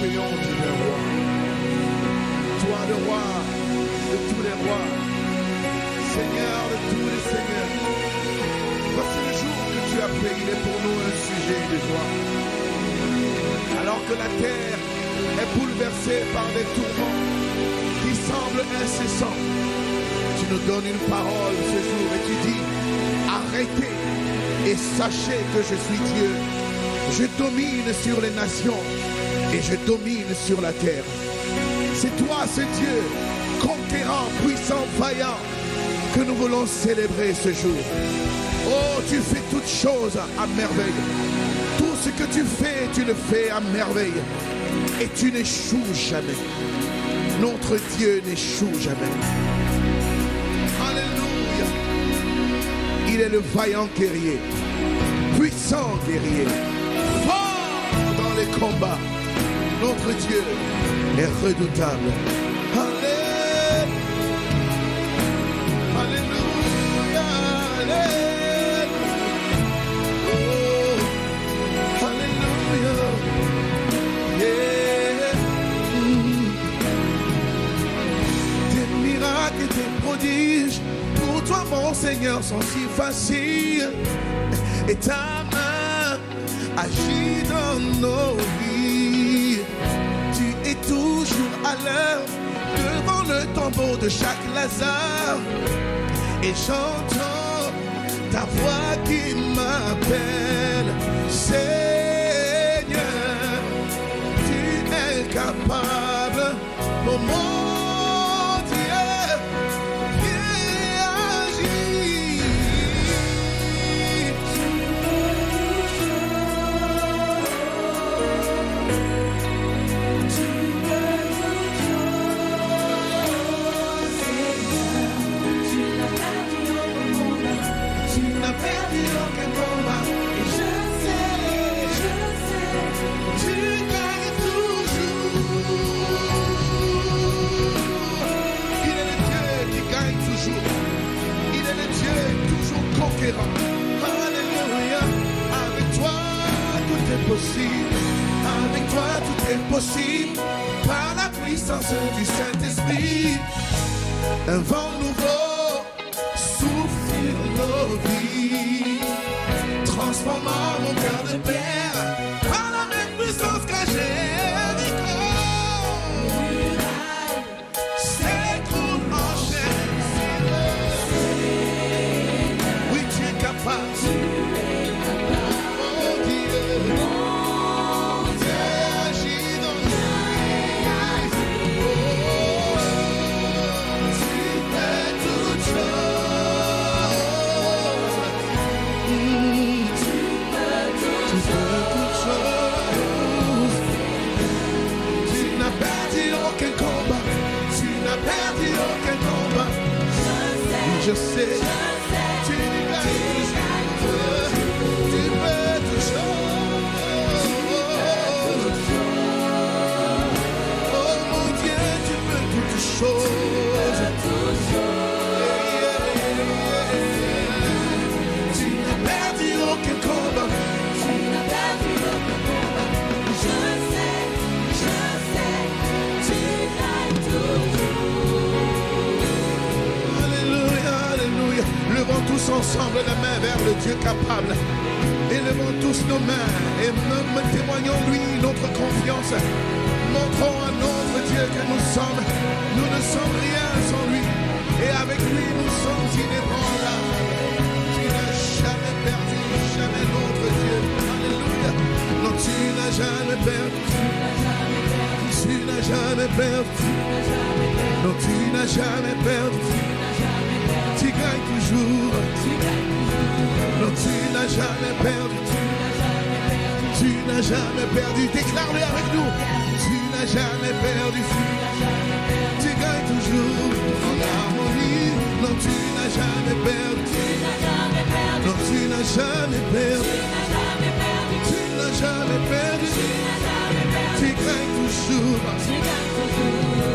t'accueillons, divin roi. Toi, le roi de tous les rois, Seigneur de tous les seigneurs. Voici le jour que tu as fait, il est pour nous un sujet de joie. Alors que la terre est bouleversée par des tourments qui semblent incessants, tu nous donnes une parole ce jour et tu dis, arrêtez et sachez que je suis Dieu. Je domine sur les nations et je domine sur la terre. C'est toi, ce Dieu, conquérant, puissant, vaillant, que nous voulons célébrer ce jour. Oh, tu fais toutes choses à merveille. Tout ce que tu fais, tu le fais à merveille. Et tu n'échoues jamais. Notre Dieu n'échoue jamais. Alléluia. Il est le vaillant guerrier, puissant guerrier, fort dans les combats. Notre Dieu est redoutable. Alléluia. Alléluia. Oh, alléluia. Yeah. Tes miracles et tes prodiges, pour toi, mon Seigneur, sont si faciles. Et ta main agit dans nos vies. Tu es toujours à l'heure devant le tombeau de chaque Lazare. Et j'entends ta voix qui m'appelle. Seigneur, tu es capable. Oh mon Dieu, viens agir. Perdu aucun combat et je sais, tu gagnes toujours. Il est le Dieu qui gagne toujours. Il est le Dieu toujours conquérant. Alléluia. Avec toi tout est possible. Avec toi tout est possible. Par la puissance du Saint-Esprit, un vent nouveau souffle sur nos vies, transformant mon cœur de pierre par la même puissance que Jéricho. S'écroule en chaîne. Oui, tu es capable. Oh Dieu, agis dans nos vies. Oh, tu fais toutes choses. Je sais, tu gagnes toujours, tu fais toutes choses. Oh mon Dieu, tu fais toutes choses. Tu n'as perdu aucun combat. Tu n'as perdu aucun combat. Je sais, tu gagnes toujours. Levons tous ensemble la main vers le Dieu capable. Élevons tous nos mains et témoignons lui notre confiance. Montrons à notre Dieu que nous ne sommes rien sans lui. Et avec lui nous sommes inébranlables. Tu n'as jamais perdu, jamais notre Dieu. Alléluia. Non, tu n'as jamais perdu. Tu n'as jamais perdu. Non, tu n'as jamais perdu. Tu gagnes toujours. Non, tu n'as jamais perdu. Tu n'as jamais perdu. Déclare-le avec nous. Tu n'as jamais perdu. Tu gagnes toujours en harmonie. Non, tu n'as jamais perdu. Non, tu n'as jamais perdu. Tu n'as jamais perdu. Tu gagnes toujours.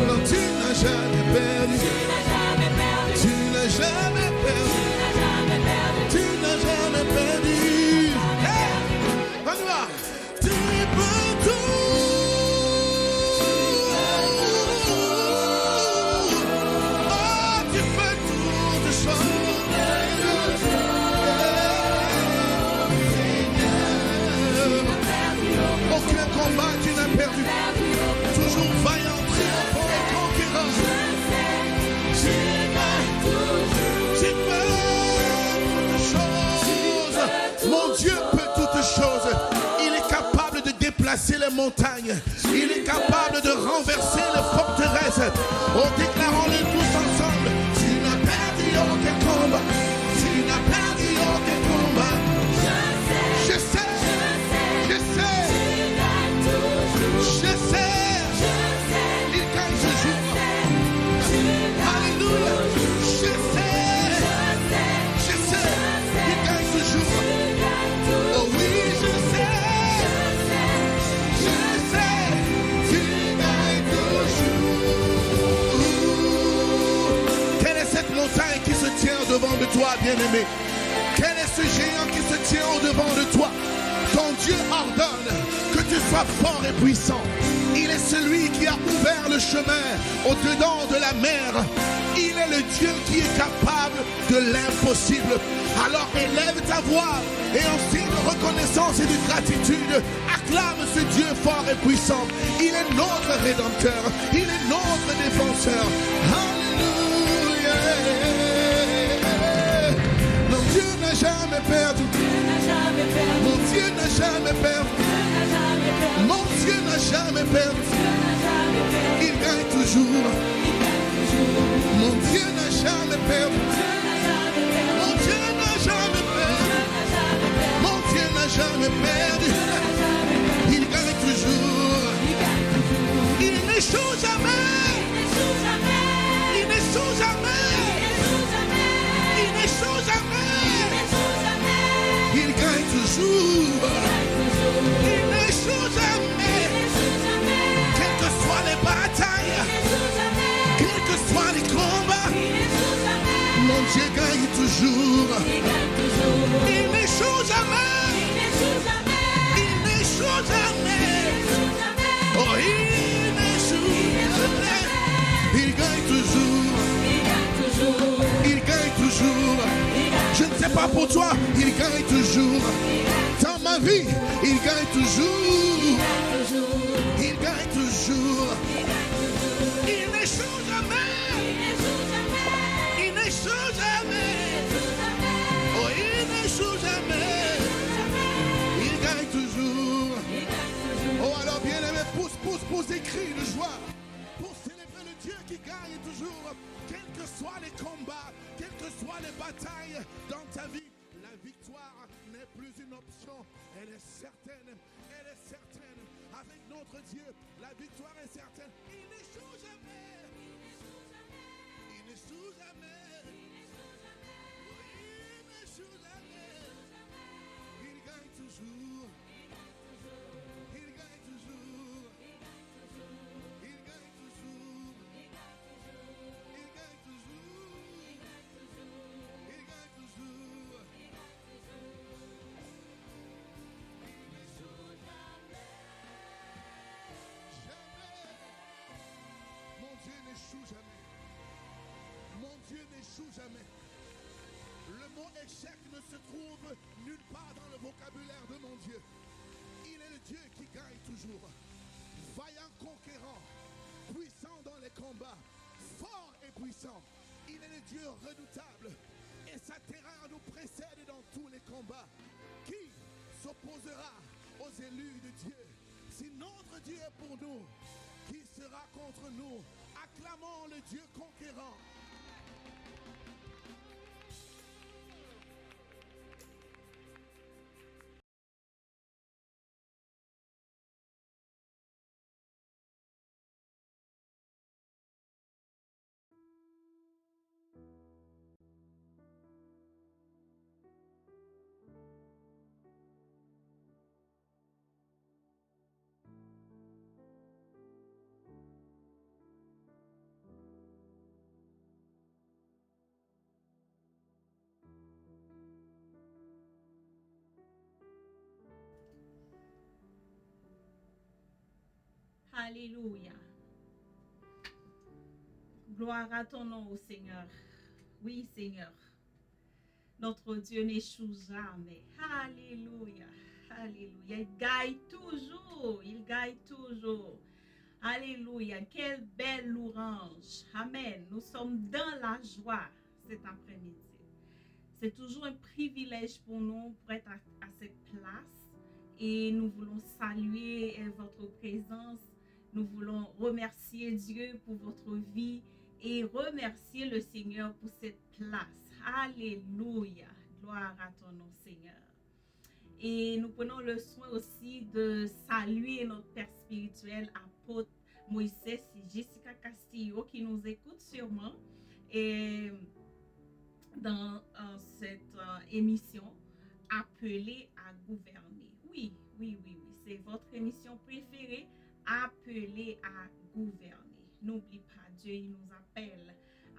Non, tu n'as jamais perdu. Tu n'as jamais perdu. Tu n'as jamais perdu. Hey! On y va. Tu peux tout. casser les montagnes. Il est capable de renverser les forteresses. Oh, déclarons-le tous ensemble. Tu n'as perdu aucun combat. Tu n'as perdu aucun combat. Je sais. Je sais. Je sais. Il gagne toujours. Alléluia. Je sais. Je sais. Il gagne toujours. Oh oui, je sais. Je sais. Tu gagnes toujours. Quelle est cette montagne qui se tient devant de toi, bien-aimé? Quel est ce géant qui se tient au-devant de toi? Ton Dieu ordonne que tu sois fort et puissant. Il est celui qui a ouvert le chemin au-dedans de la mer. Il est le Dieu qui est capable de l'impossible. Alors élève ta voix et en signe de reconnaissance et de gratitude, acclame ce Dieu fort et puissant. Il est notre Rédempteur. Il est notre défenseur. Alléluia. Mon Dieu n'a jamais perdu. Mon Dieu n'a jamais perdu. Mon Dieu n'a jamais perdu. Il gagne toujours. Mon Dieu n'a jamais perdu. Mon Dieu n'a jamais perdu. Mon Dieu n'a jamais perdu. Il gagne toujours. Il n'échoue jamais. Il n'échoue jamais. Il n'échoue jamais. Il gagne toujours. Il n'échoue jamais. Quelles que soient les batailles, quels que soient les combats, mon Dieu gagne toujours. Il n'échoue jamais. Il n'échoue jamais. Oh, il n'échoue jamais. Il gagne toujours. Il gagne toujours. Je ne sais pas pour toi, il gagne toujours. Dans ma vie, il gagne toujours. Il gagne toujours. Il n'échoue jamais. Il n'échoue jamais. Oh, il n'échoue jamais. Il gagne toujours. Oh, alors bien aimé, pousse des cris de joie pour célébrer le Dieu qui gagne toujours. Quels que soient les combats, quelles que soient les batailles dans ta vie, la victoire n'est plus une option. Elle est certaine. Elle est certaine. Avec notre Dieu, la victoire est certaine. Il n'échoue jamais. Il n'échoue jamais. Il n'échoue jamais. Il gagne toujours. Il gagne toujours. Il gagne toujours. Il gagne toujours. Il gagne toujours. Mon Dieu n'échoue jamais. Mon Dieu n'échoue jamais. Le mot échec ne se trouve nulle part dans le vocabulaire de mon Dieu. Il est le Dieu qui gagne toujours. Vaillant conquérant, puissant dans les combats, fort et puissant. Il est le Dieu redoutable. Et sa terreur nous précède dans tous les combats. Qui s'opposera aux élus de Dieu? Si notre Dieu est pour nous, qui sera contre nous? Acclamons le Dieu conquérant. Alléluia. Gloire à ton nom, Seigneur. Oui, Seigneur. Notre Dieu n'échoue jamais. Alléluia. Alléluia. Il gagne toujours. Il gagne toujours. Alléluia. Quelle belle louange. Amen. Nous sommes dans la joie cet après-midi. C'est toujours un privilège pour nous pour être à cette place et nous voulons saluer votre présence. Nous voulons remercier Dieu pour votre vie et remercier le Seigneur pour cette place. Alléluia. Gloire à ton nom, Seigneur. Et nous prenons le soin aussi de saluer notre Père spirituel, apôtre Moïse et Jessica Castillo, qui nous écoute sûrement et dans cette émission appelée à gouverner. Oui, c'est votre émission préférée, appelée à gouverner. N'oublie pas, Dieu il nous appelle.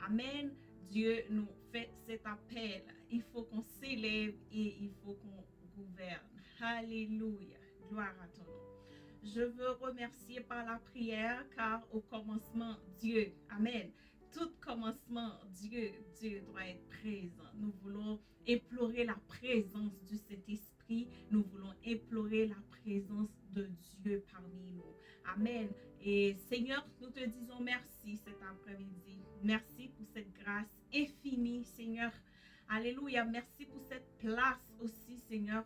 Amen. Dieu nous fait cet appel. Il faut qu'on s'élève et il faut qu'on gouverne. Alléluia. Gloire à ton nom. Je veux remercier par la prière car au commencement, Dieu. Amen. Tout commencement, Dieu doit être présent. Nous voulons implorer la présence du Saint-Esprit. Nous voulons implorer la présence de Dieu parmi nous. Amen. Et Seigneur, nous te disons merci cet après-midi. Merci pour cette grâce infinie, Seigneur. Alléluia. Merci pour cette place aussi, Seigneur,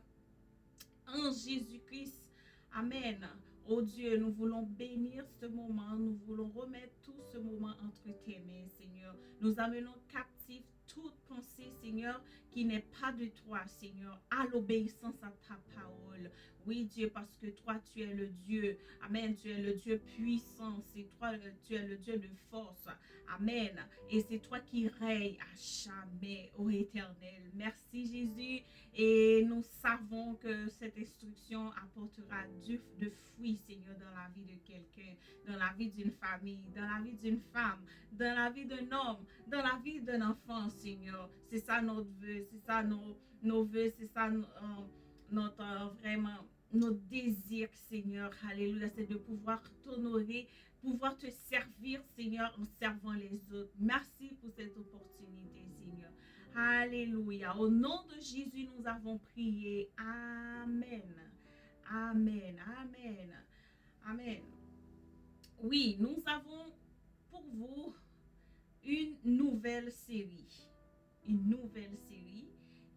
en Jésus-Christ. Amen. Oh Dieu, nous voulons bénir ce moment. Nous voulons remettre tout ce moment entre tes mains, Seigneur. Nous amenons captif toute pensée, Seigneur, qui n'est pas de toi, Seigneur, à l'obéissance à ta parole. Oui, Dieu, parce que toi, tu es le Dieu. Amen. Tu es le Dieu puissant. C'est toi, tu es le Dieu de force. Amen. Et c'est toi qui règnes à jamais, ô Éternel. Merci, Jésus. Et nous savons que cette instruction apportera de fruits, Seigneur, dans la vie de quelqu'un, dans la vie d'une famille, dans la vie d'une femme, dans la vie d'un homme, dans la vie d'un enfant, Seigneur. C'est ça notre vœu, c'est ça nos vœux, c'est ça vraiment notre désir, Seigneur. Alléluia, c'est de pouvoir t'honorer, pouvoir te servir, Seigneur, en servant les autres. Merci pour cette opportunité, Seigneur. Alléluia. Au nom de Jésus, nous avons prié. Amen. Amen. Amen. Amen. Oui, nous avons pour vous une nouvelle série. Une nouvelle série.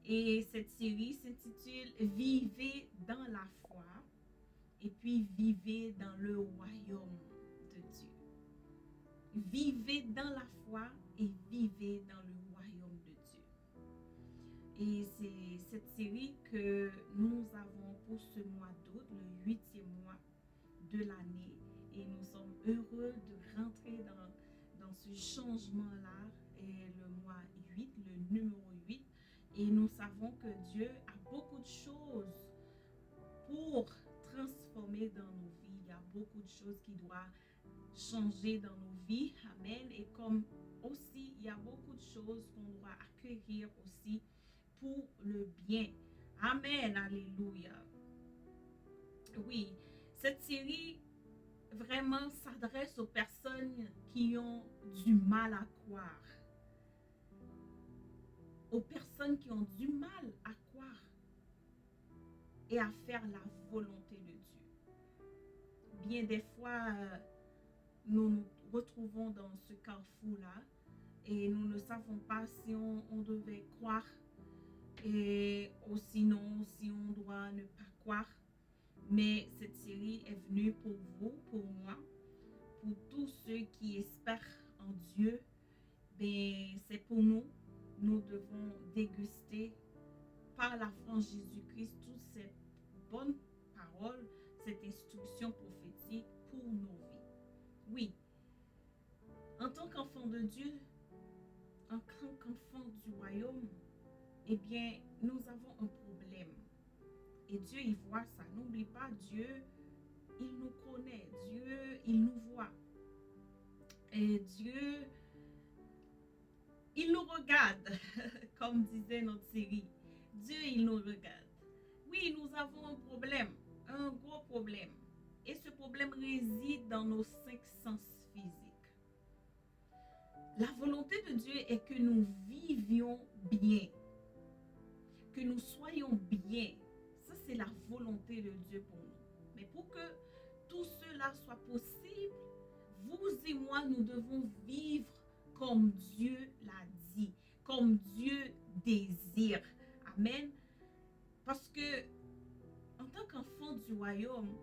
Et cette série s'intitule Vivez dans la foi et puis vivez dans le royaume de Dieu. Vivez dans la foi et vivez dans le royaume de Dieu. Et c'est cette série que nous avons pour ce mois d'août, le 8e mois de l'année. Et nous sommes heureux de rentrer dans ce changement-là, et le mois 8, le numéro 8. Et nous savons que Dieu a beaucoup de choses pour transformer dans nos vies. Il y a beaucoup de choses qui doivent changer dans nos vies. Amen. Et comme aussi, il y a beaucoup de choses qu'on doit accueillir aussi pour le bien. Amen. Alléluia. Oui, cette série vraiment s'adresse aux personnes qui ont du mal à croire. Aux personnes qui ont du mal à croire et à faire la volonté de Dieu. Bien des fois, nous nous retrouvons dans ce carrefour-là et nous ne savons pas si on devait croire ou sinon si on doit ne pas croire. Mais cette série est venue pour vous, pour moi, pour tous ceux qui espèrent en Dieu. Ben, c'est pour nous. Nous devons déguster par la foi en Jésus-Christ toute cette bonne parole, cette instruction prophétique pour nos vies. Oui, en tant qu'enfant de Dieu, en tant qu'enfant du royaume, eh bien, nous avons un problème. Et Dieu, il voit ça. N'oublie pas, Dieu, il nous connaît. Dieu, il nous voit. Et Dieu, il nous regarde, comme disait notre série. Dieu, il nous regarde. Oui, nous avons un problème, un gros problème. Et ce problème réside dans nos 5 sens physiques. La volonté de Dieu est que nous vivions bien, que nous soyons bien. Ça, c'est la volonté de Dieu pour nous. Mais pour que tout cela soit possible, vous et moi, nous devons vivre comme Dieu l'a dit, comme Dieu désire. Amen. Parce que en tant qu'enfant enfants du royaume,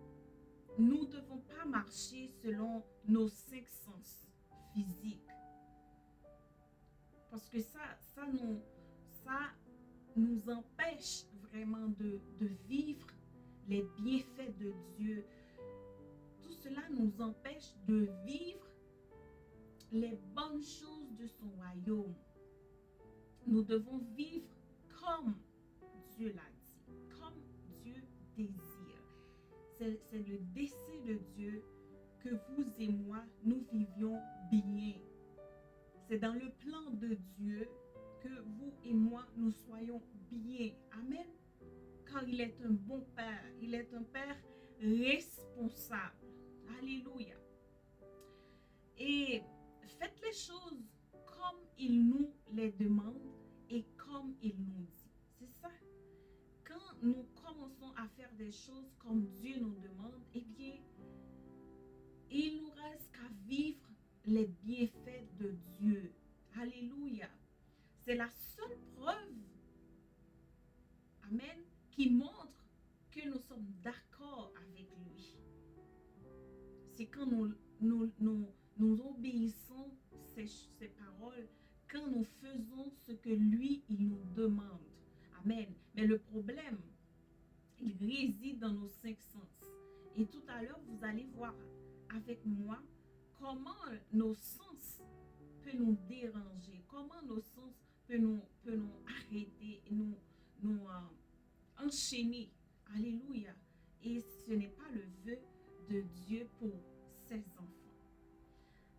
nous ne devons pas marcher selon nos 5 sens physiques. Parce que ça nous empêche vraiment de vivre les bienfaits de Dieu. Tout cela nous empêche de vivre les bonnes choses de son royaume. Nous devons vivre comme Dieu l'a dit, comme Dieu désire. C'est le dessein de Dieu que vous et moi, nous vivions bien. C'est dans le plan de Dieu que vous et moi, nous soyons bien. Amen. Car il est un bon Père. Il est un Père responsable. Alléluia. Et faites les choses comme il nous les demande et comme il nous dit. C'est ça. Quand nous commençons à faire des choses comme Dieu nous demande, eh bien, il nous reste qu'à vivre les bienfaits de Dieu. Alléluia. C'est la seule preuve, amen, qui montre que nous sommes d'accord avec lui. C'est quand nous obéissons ses paroles, quand nous faisons ce que lui, il nous demande. Amen. Mais le problème, il réside dans nos 5 sens. Et tout à l'heure, vous allez voir avec moi comment nos sens peuvent nous déranger, comment nos sens peuvent nous arrêter et nous enchaîner. Alléluia. Et ce n'est pas le vœu de Dieu pour ses enfants.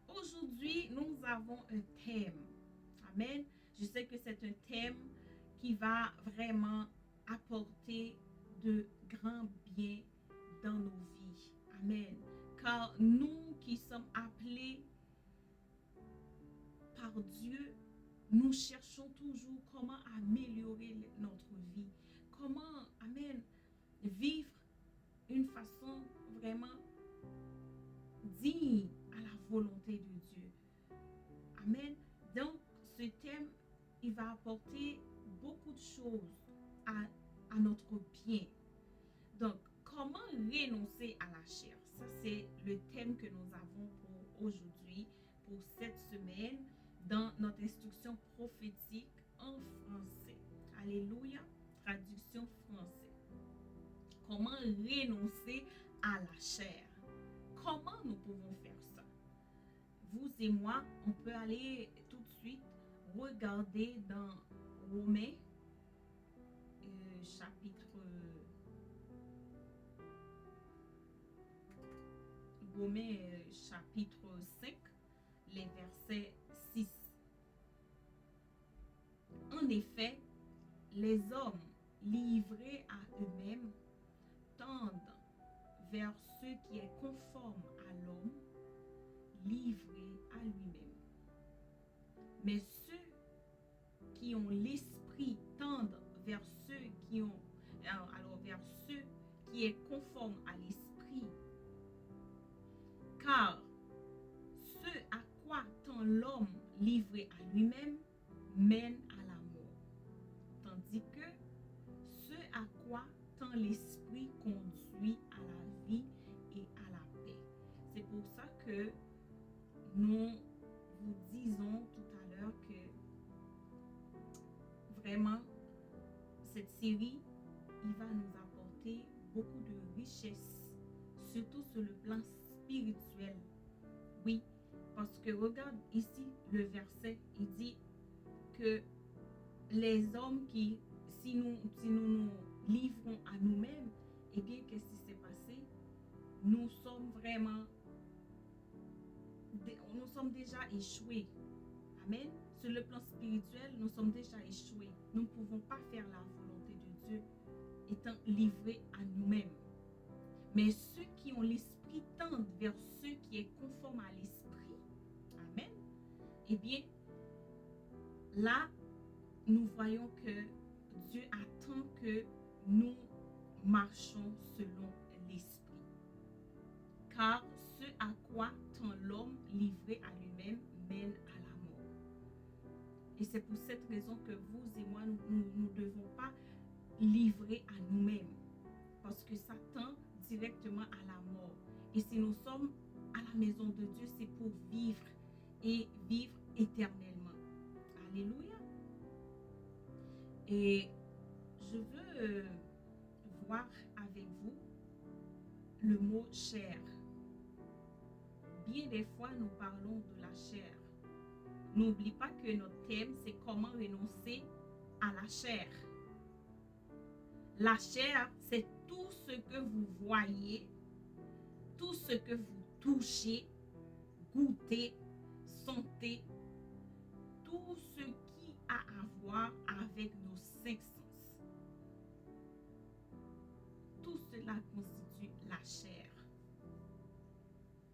Aujourd'hui, nous avons un thème. Amen. Je sais que c'est un thème qui va vraiment apporter de grands biens dans nos vies. Amen. Car nous qui sommes appelés par Dieu, nous cherchons toujours comment améliorer notre vie. Comment, amen, vivre une façon vraiment digne à la volonté de Dieu. Amen. Donc, ce thème, il va apporter beaucoup de choses à notre bien. Donc, comment renoncer à la chair? Ça, c'est le thème que nous avons pour aujourd'hui, pour cette semaine, dans notre instruction prophétique en français. Alléluia, traduction français. Comment renoncer à la chair? Comment nous pouvons faire ça? Vous et moi, on peut aller tout de suite regarder dans Romains, chapitre 5, les versets 6. En effet, les hommes livrés à eux-mêmes tendent vers ce qui est conforme à l'homme livré à lui-même. Mais ceux qui ont l'esprit tendent vers ceux vers ceux qui est conforme à l'esprit. Car ce à quoi tend l'homme livré à lui-même mène à la mort, tandis que ce à quoi tend l'esprit conduit à la vie et à la paix. C'est pour ça que nous vous disons tout à l'heure que vraiment cette série, il va nous apporter beaucoup de richesse, surtout sur le plan spirituel. Oui, parce que regarde ici le verset, il dit que les hommes qui, si nous nous livrons à nous-mêmes, eh bien, qu'est-ce qui s'est passé? Nous sommes déjà échoués. Amen. Sur le plan spirituel, nous sommes déjà échoués. Nous ne pouvons pas faire la volonté de Dieu étant livrés à nous-mêmes. Mais ceux qui ont l'esprit tendent vers ceux qui est conforme à l'esprit. Amen. Eh bien, là, nous voyons que Dieu attend que nous marchons selon l'esprit. Car ce à quoi tend l'homme livré à lui-même mène à la mort. Et c'est pour cette raison que vous et moi, nous ne devons pas livrer à nous-mêmes. Parce que Satan directement à la mort. Et si nous sommes à la maison de Dieu, c'est pour vivre et vivre éternellement. Alléluia. Et je veux voir avec vous le mot chair. Bien des fois, nous parlons de la chair. N'oublie pas que notre thème, c'est comment renoncer à la chair. La chair, c'est tout ce que vous voyez, tout ce que vous touchez, goûtez, sentez, tout ce qui a à voir avec nos cinq sens. Tout cela constitue la chair.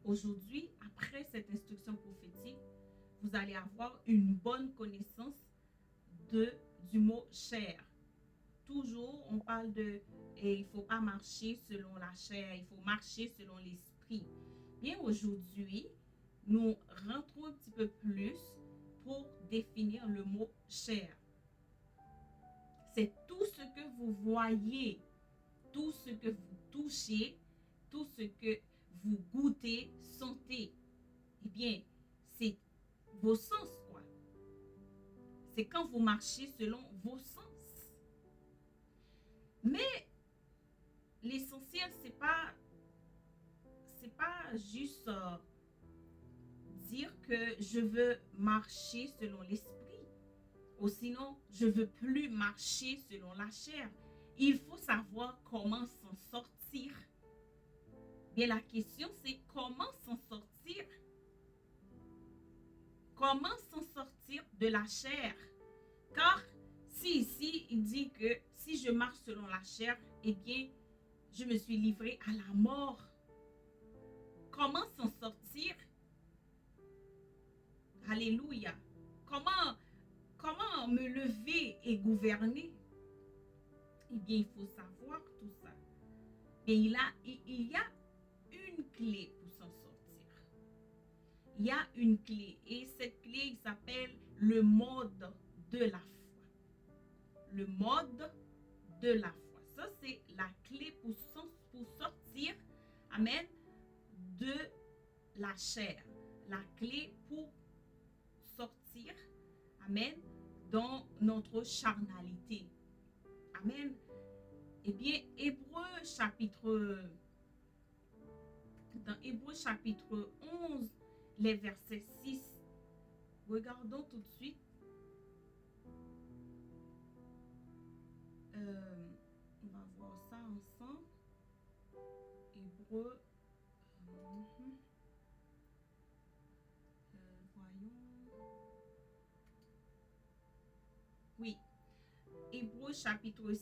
Aujourd'hui, après cette instruction prophétique, vous allez avoir une bonne connaissance du mot chair. Toujours, on parle il ne faut pas marcher selon la chair, il faut marcher selon l'esprit. Bien, aujourd'hui, nous rentrons un petit peu plus pour définir le mot chair. C'est tout ce que vous voyez, tout ce que vous touchez, tout ce que vous goûtez, sentez. Eh bien, c'est vos sens, quoi. C'est quand vous marchez selon vos sens. Mais l'essentiel, c'est pas juste dire que je veux marcher selon l'esprit, ou sinon je veux plus marcher selon la chair. Il faut savoir comment s'en sortir. Bien, la question, c'est comment s'en sortir? Comment s'en sortir de la chair? Car si ici, il dit que si je marche selon la chair, eh bien, je me suis livré à la mort. Comment s'en sortir? Alléluia. Comment me lever et gouverner? Eh bien, il faut savoir tout ça. Et il y a une clé pour s'en sortir. Il y a une clé. Et cette clé, il s'appelle le mode de la foi. Le mode de la foi. Ça, c'est la clé pour sortir, amen, de la chair. La clé pour sortir, amen, dans notre charnalité. Amen. Eh bien, dans Hébreux chapitre 11, les versets 6, regardons tout de suite. On va voir ça ensemble. Hébreux. Voyons. Oui. Hébreux chapitre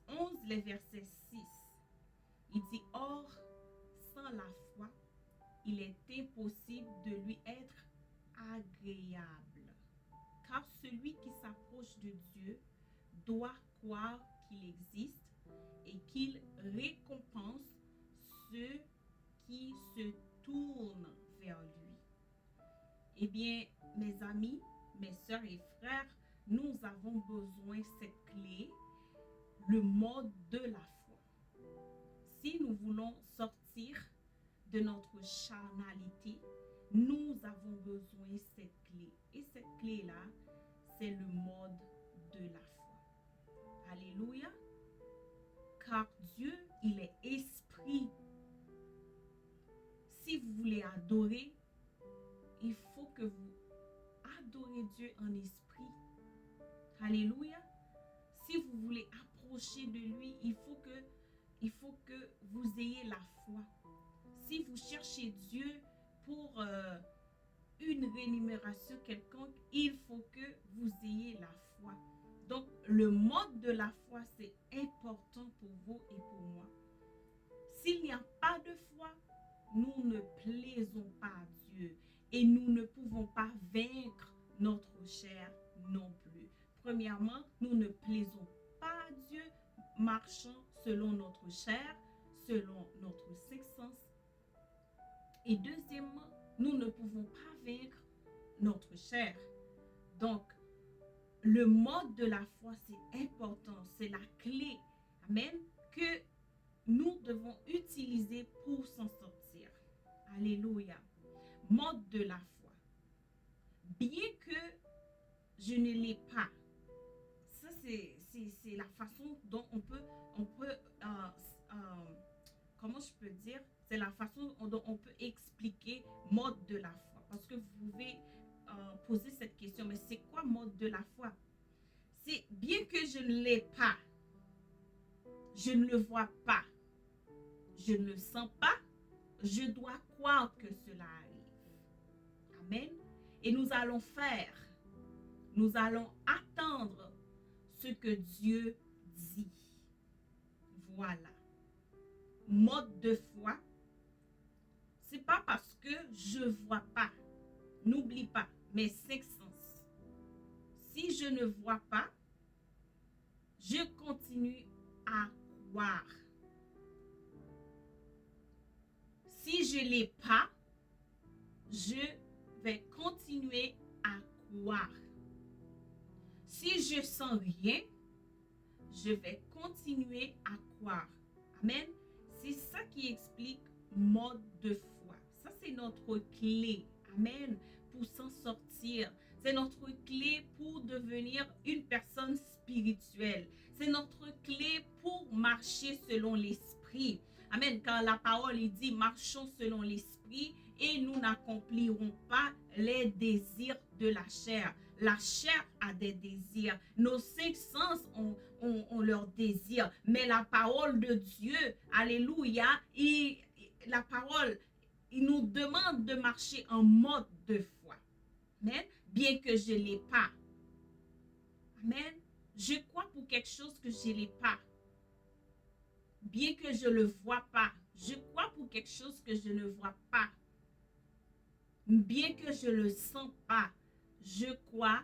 11, les versets 6. Il dit, or, sans la foi, il est impossible de lui être agréable. Car celui qui s'approche de Dieu doit croire qu'il existe et qu'il récompense ceux qui se tournent vers lui. Eh bien, mes amis, mes sœurs et frères, nous avons besoin de cette clé, le mode de la foi. Si nous voulons sortir de notre charnalité, nous avons besoin de cette clé. Et cette clé-là, c'est le mode de la foi. Alléluia. Car Dieu, il est esprit. Si vous voulez adorer, il faut que vous adorez Dieu en esprit. Alléluia. Si vous voulez approcher de lui, il faut que vous ayez la foi. Si vous cherchez Dieu pour une rémunération quelconque, il faut que vous ayez la foi. Donc, le mode de la foi, c'est important pour vous et pour moi. S'il n'y a pas de foi, nous ne plaisons pas à Dieu et nous ne pouvons pas vaincre notre chair non plus. Premièrement, nous ne plaisons pas à Dieu, marchant selon notre chair, selon notre cinq sens. Et deuxièmement, nous ne pouvons pas vaincre notre chair. Donc, le mode de la foi, c'est important, c'est la clé, amen, que nous devons utiliser pour s'en sortir. Alléluia. Mode de la foi. Bien que je ne l'ai pas, ça c'est la façon dont on peut comment je peux dire, c'est la façon dont on peut expliquer mode de la foi. Parce que vous pouvez poser cette question, mais c'est quoi mode de la foi? C'est bien que je ne l'ai pas, je ne le vois pas, je ne le sens pas, je dois croire que cela arrive. Amen. Et nous allons faire, nous allons attendre ce que Dieu dit. Voilà. Mode de foi, c'est pas parce que je vois pas. N'oublie pas mes 5 sens. Si je ne vois pas, je continue à croire. Si je l'ai pas, je vais continuer à croire. Si je sens rien, je vais continuer à croire. Amen. C'est ça qui explique mode de foi. Ça, c'est notre clé. Amen. Pour s'en sortir. C'est notre clé pour devenir une personne spirituelle. C'est notre clé pour marcher selon l'esprit. Amen. Quand la parole dit marchons selon l'esprit et nous n'accomplirons pas les désirs de la chair. La chair a des désirs. Nos 5 sens ont leurs désirs. Mais la parole de Dieu, alléluia, la parole, il nous demande de marcher en mode de foi. Amen. Bien que je ne l'ai pas. Amen. Je crois pour quelque chose que je ne l'ai pas. Bien que je ne le vois pas. Je crois pour quelque chose que je ne vois pas. Bien que je ne le sens pas. Je crois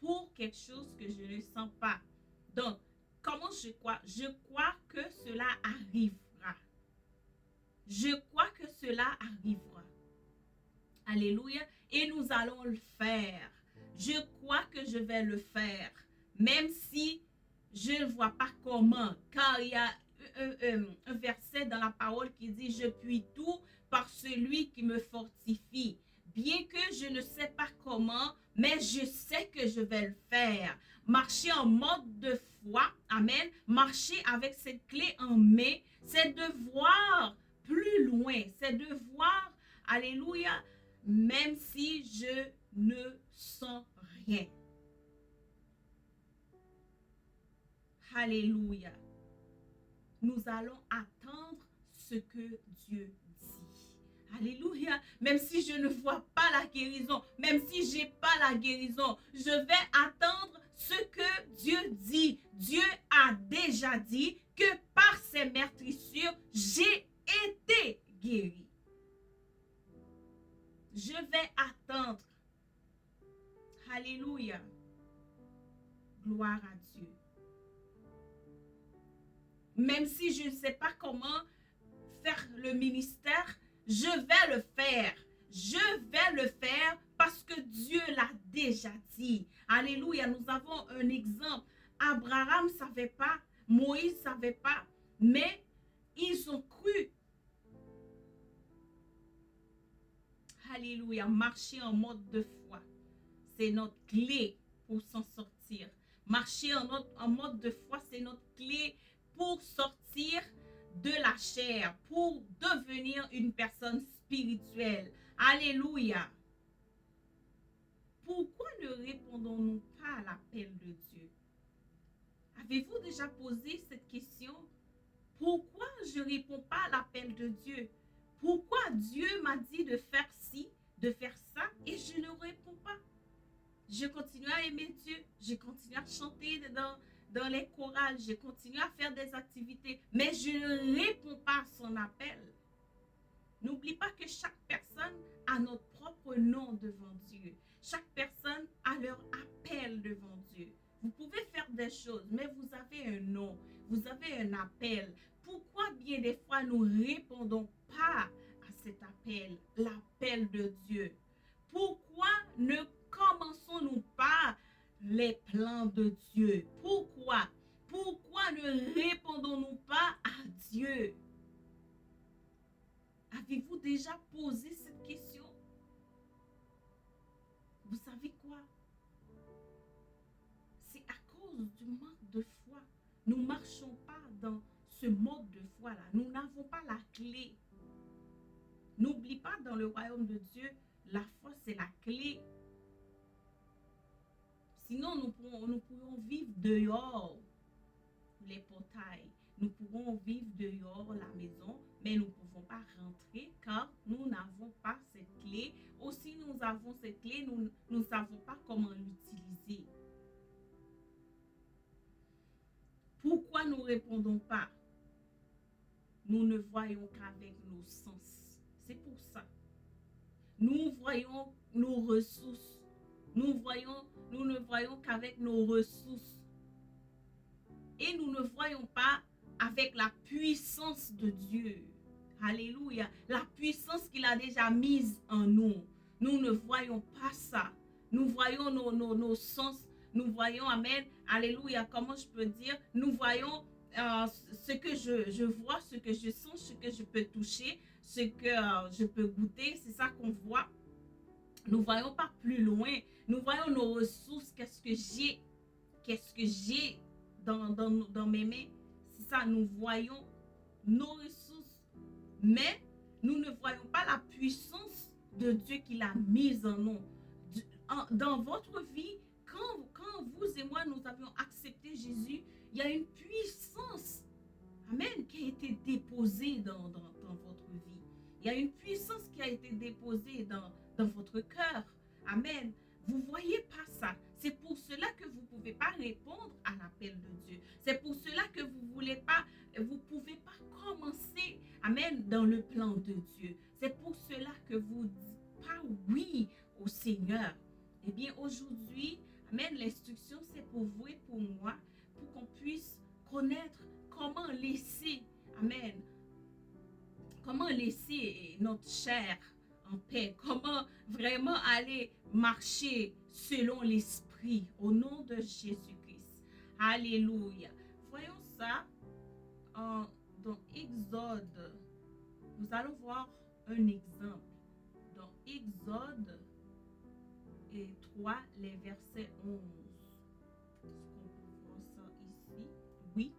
pour quelque chose que je ne sens pas. Donc, comment je crois? Je crois que cela arrivera. Je crois que cela arrivera. Alléluia. Et nous allons le faire. Je crois que je vais le faire. Même si je ne vois pas comment. Car il y a un verset dans la parole qui dit « Je puis tout par celui qui me fortifie ». Bien que je ne sais pas comment, mais je sais que je vais le faire. Marcher en mode de foi, amen. Marcher avec cette clé en main, c'est de voir plus loin. C'est de voir, alléluia, même si je ne sens rien. Alléluia. Nous allons attendre ce que Dieu dit. Alléluia. Même si je ne vois pas la guérison, même si je n'ai pas la guérison, je vais attendre ce que Dieu dit. Dieu a déjà dit que par ses meurtrissures, j'ai été guéri. Je vais attendre. Alléluia. Gloire à Dieu. Même si je ne sais pas comment faire le ministère, je vais le faire. Je vais le faire parce que Dieu l'a déjà dit. Alléluia. Nous avons un exemple. Abraham ne savait pas, Moïse ne savait pas, mais ils ont cru. Alléluia. Marcher en mode de foi, c'est notre clé pour s'en sortir. Marcher en mode de foi, c'est notre clé pour sortir de la chair, pour devenir une personne spirituelle. Alléluia. Pourquoi ne répondons-nous pas à l'appel de Dieu? Avez-vous déjà posé cette question? Pourquoi je ne réponds pas à l'appel de Dieu? Pourquoi Dieu m'a dit de faire ci, de faire ça, et je ne réponds pas? Je continue à aimer Dieu, je continue à chanter dans les chorales, je continue à faire des activités, mais je ne réponds pas à son appel. N'oublie pas que chaque personne a notre propre nom devant Dieu. Chaque personne a leur appel devant Dieu. Vous pouvez faire des choses, mais vous avez un nom, vous avez un appel. Pourquoi bien des fois nous ne répondons pas à cet appel, l'appel de Dieu? Pourquoi ne commençons-nous pas les plans de Dieu? Pourquoi ne répondons-nous pas à Dieu? Avez-vous déjà posé cette question? Vous savez quoi? C'est à cause du manque de foi. Nous ne marchons pas dans ce mode de foi-là. Nous n'avons pas la clé. N'oublie pas, dans le royaume de Dieu, la foi, c'est la clé. Sinon, nous pourrons vivre dehors les portails. Nous pourrons vivre dehors la maison, mais nous ne pouvons pas rentrer car nous n'avons pas cette clé. Aussi, nous avons cette clé, nous ne savons pas comment l'utiliser. Pourquoi nous ne répondons pas? Nous ne voyons qu'avec nos sens. C'est pour ça. Nous voyons nos ressources. Nous ne voyons qu'avec nos ressources. Et nous ne voyons pas avec la puissance de Dieu. Alléluia. La puissance qu'il a déjà mise en nous. Nous ne voyons pas ça. Nous voyons nos sens. Nous voyons, amen, alléluia, comment je peux dire, nous voyons ce que je vois, ce que je sens, ce que je peux toucher, ce que je peux goûter, c'est ça qu'on voit. Nous voyons pas plus loin. Nous voyons nos ressources, qu'est-ce que j'ai dans mes mains. C'est ça, nous voyons nos ressources. Mais nous ne voyons pas la puissance de Dieu qu'il a mise en nous. Dans votre vie, quand vous et moi, nous avions accepté Jésus, il y a une puissance, amen, qui a été déposée dans votre vie. Il y a une puissance qui a été déposée dans votre cœur. Amen. Vous ne voyez pas ça. C'est pour cela que vous ne pouvez pas répondre à l'appel de Dieu. C'est pour cela que vous ne pouvez pas commencer, amen, dans le plan de Dieu. C'est pour cela que vous ne dites pas oui au Seigneur. Eh bien, aujourd'hui, amen, l'instruction, c'est pour vous et pour moi, pour qu'on puisse connaître comment laisser, amen, comment laisser notre chair en paix, comment vraiment aller marcher selon l'esprit, au nom de Jésus-Christ. Alléluia. Voyons ça dans Exode. Nous allons voir un exemple. Dans Exode 3, les versets 11. Est-ce qu'on peut voir ça ici? Oui.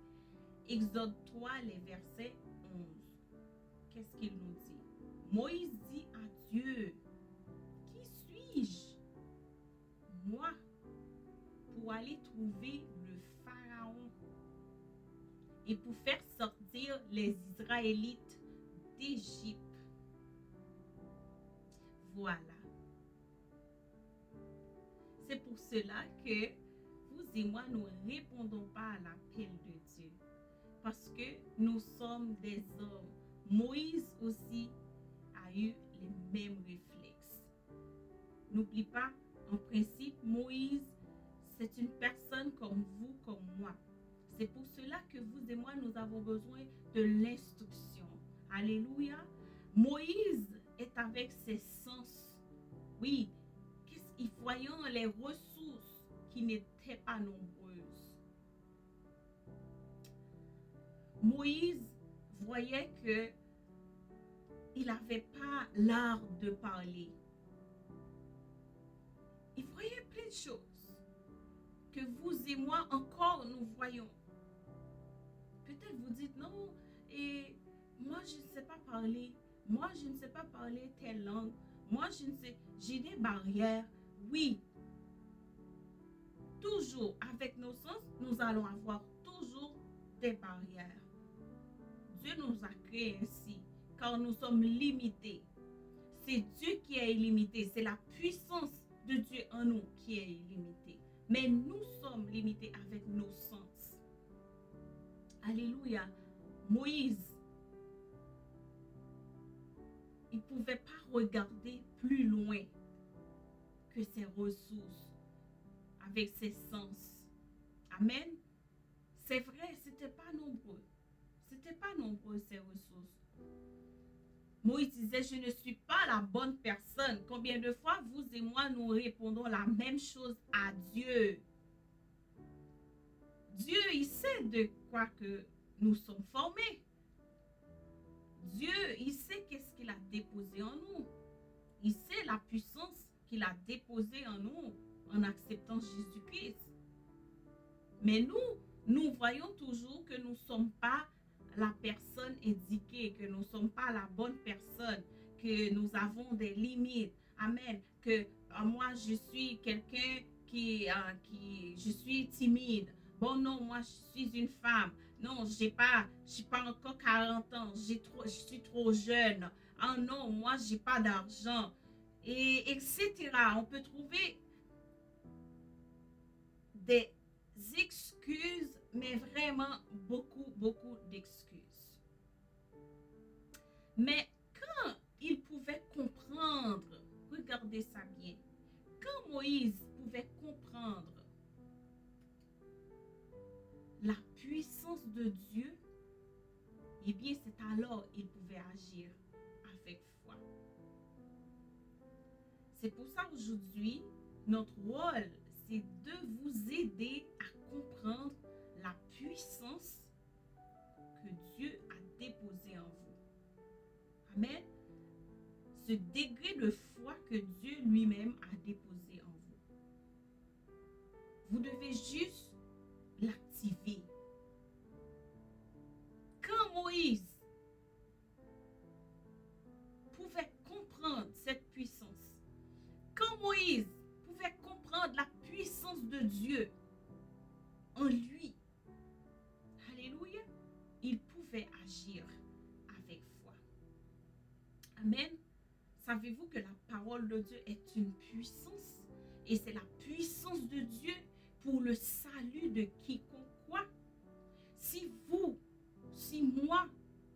Exode 3, les versets 11. Qu'est-ce qu'il nous dit? Moïse dit à Dieu, qui suis-je, moi, pour aller trouver le Pharaon et pour faire sortir les Israélites d'Égypte? Voilà. C'est pour cela que vous et moi, nous ne répondons pas à l'appel de Dieu. Parce que nous sommes des hommes. Moïse aussi a eu les mêmes réflexes. N'oublie pas, en principe, Moïse, c'est une personne comme vous, comme moi. C'est pour cela que vous et moi, nous avons besoin de l'instruction. Alléluia. Moïse est avec ses sens. Oui, voyant les ressources qui n'étaient pas nombreuses. Moïse voyait que il n'avait pas l'art de parler. Il voyait plein de choses que vous et moi encore nous voyons. Peut-être vous dites non, et moi je ne sais pas parler. Moi je ne sais pas parler telle langue. Moi je ne sais, j'ai des barrières. Oui, toujours avec nos sens, nous allons avoir toujours des barrières. Dieu nous a créés ainsi, car nous sommes limités. C'est Dieu qui est illimité, c'est la puissance de Dieu en nous qui est illimitée. Mais nous sommes limités avec nos sens. Alléluia. Moïse, il ne pouvait pas regarder plus loin que ses ressources, avec ses sens. Amen. C'est vrai, c'était pas nombreux. C'était pas nombreux ses ressources. Moïse disait, je ne suis pas la bonne personne. Combien de fois vous et moi nous répondons la même chose à Dieu? Dieu, il sait de quoi que nous sommes formés. Dieu, il sait qu'est-ce qu'il a déposé en nous. Il sait la puissance qu'il a déposée en nous en acceptant Jésus-Christ. Mais nous voyons toujours que nous ne sommes pas la personne indiquée, que nous ne sommes pas la bonne personne, que nous avons des limites. Amen. Que moi, je suis quelqu'un je suis timide. Bon, non, moi, je suis une femme. Non, je n'ai pas encore 40 ans. Je suis trop jeune. Ah non, moi, je n'ai pas d'argent. Et etc. On peut trouver des excuses, mais vraiment beaucoup d'excuses. Mais quand il pouvait comprendre, regardez ça bien, quand Moïse pouvait comprendre la puissance de Dieu, eh bien c'est alors qu'il pouvait agir avec foi. C'est pour ça aujourd'hui, notre rôle, c'est de vous aider à comprendre la puissance que Dieu a déposée en vous. Amen. Ce degré de foi que Dieu lui-même a déposé en vous. Vous devez juste l'activer. Quand Moïse pouvait comprendre cette puissance, quand Moïse pouvait comprendre la puissance de Dieu en lui, alléluia, il pouvait agir avec foi. Amen. Savez-vous que la parole de Dieu est une puissance et c'est la puissance de Dieu pour le salut de quiconque croit. Si moi,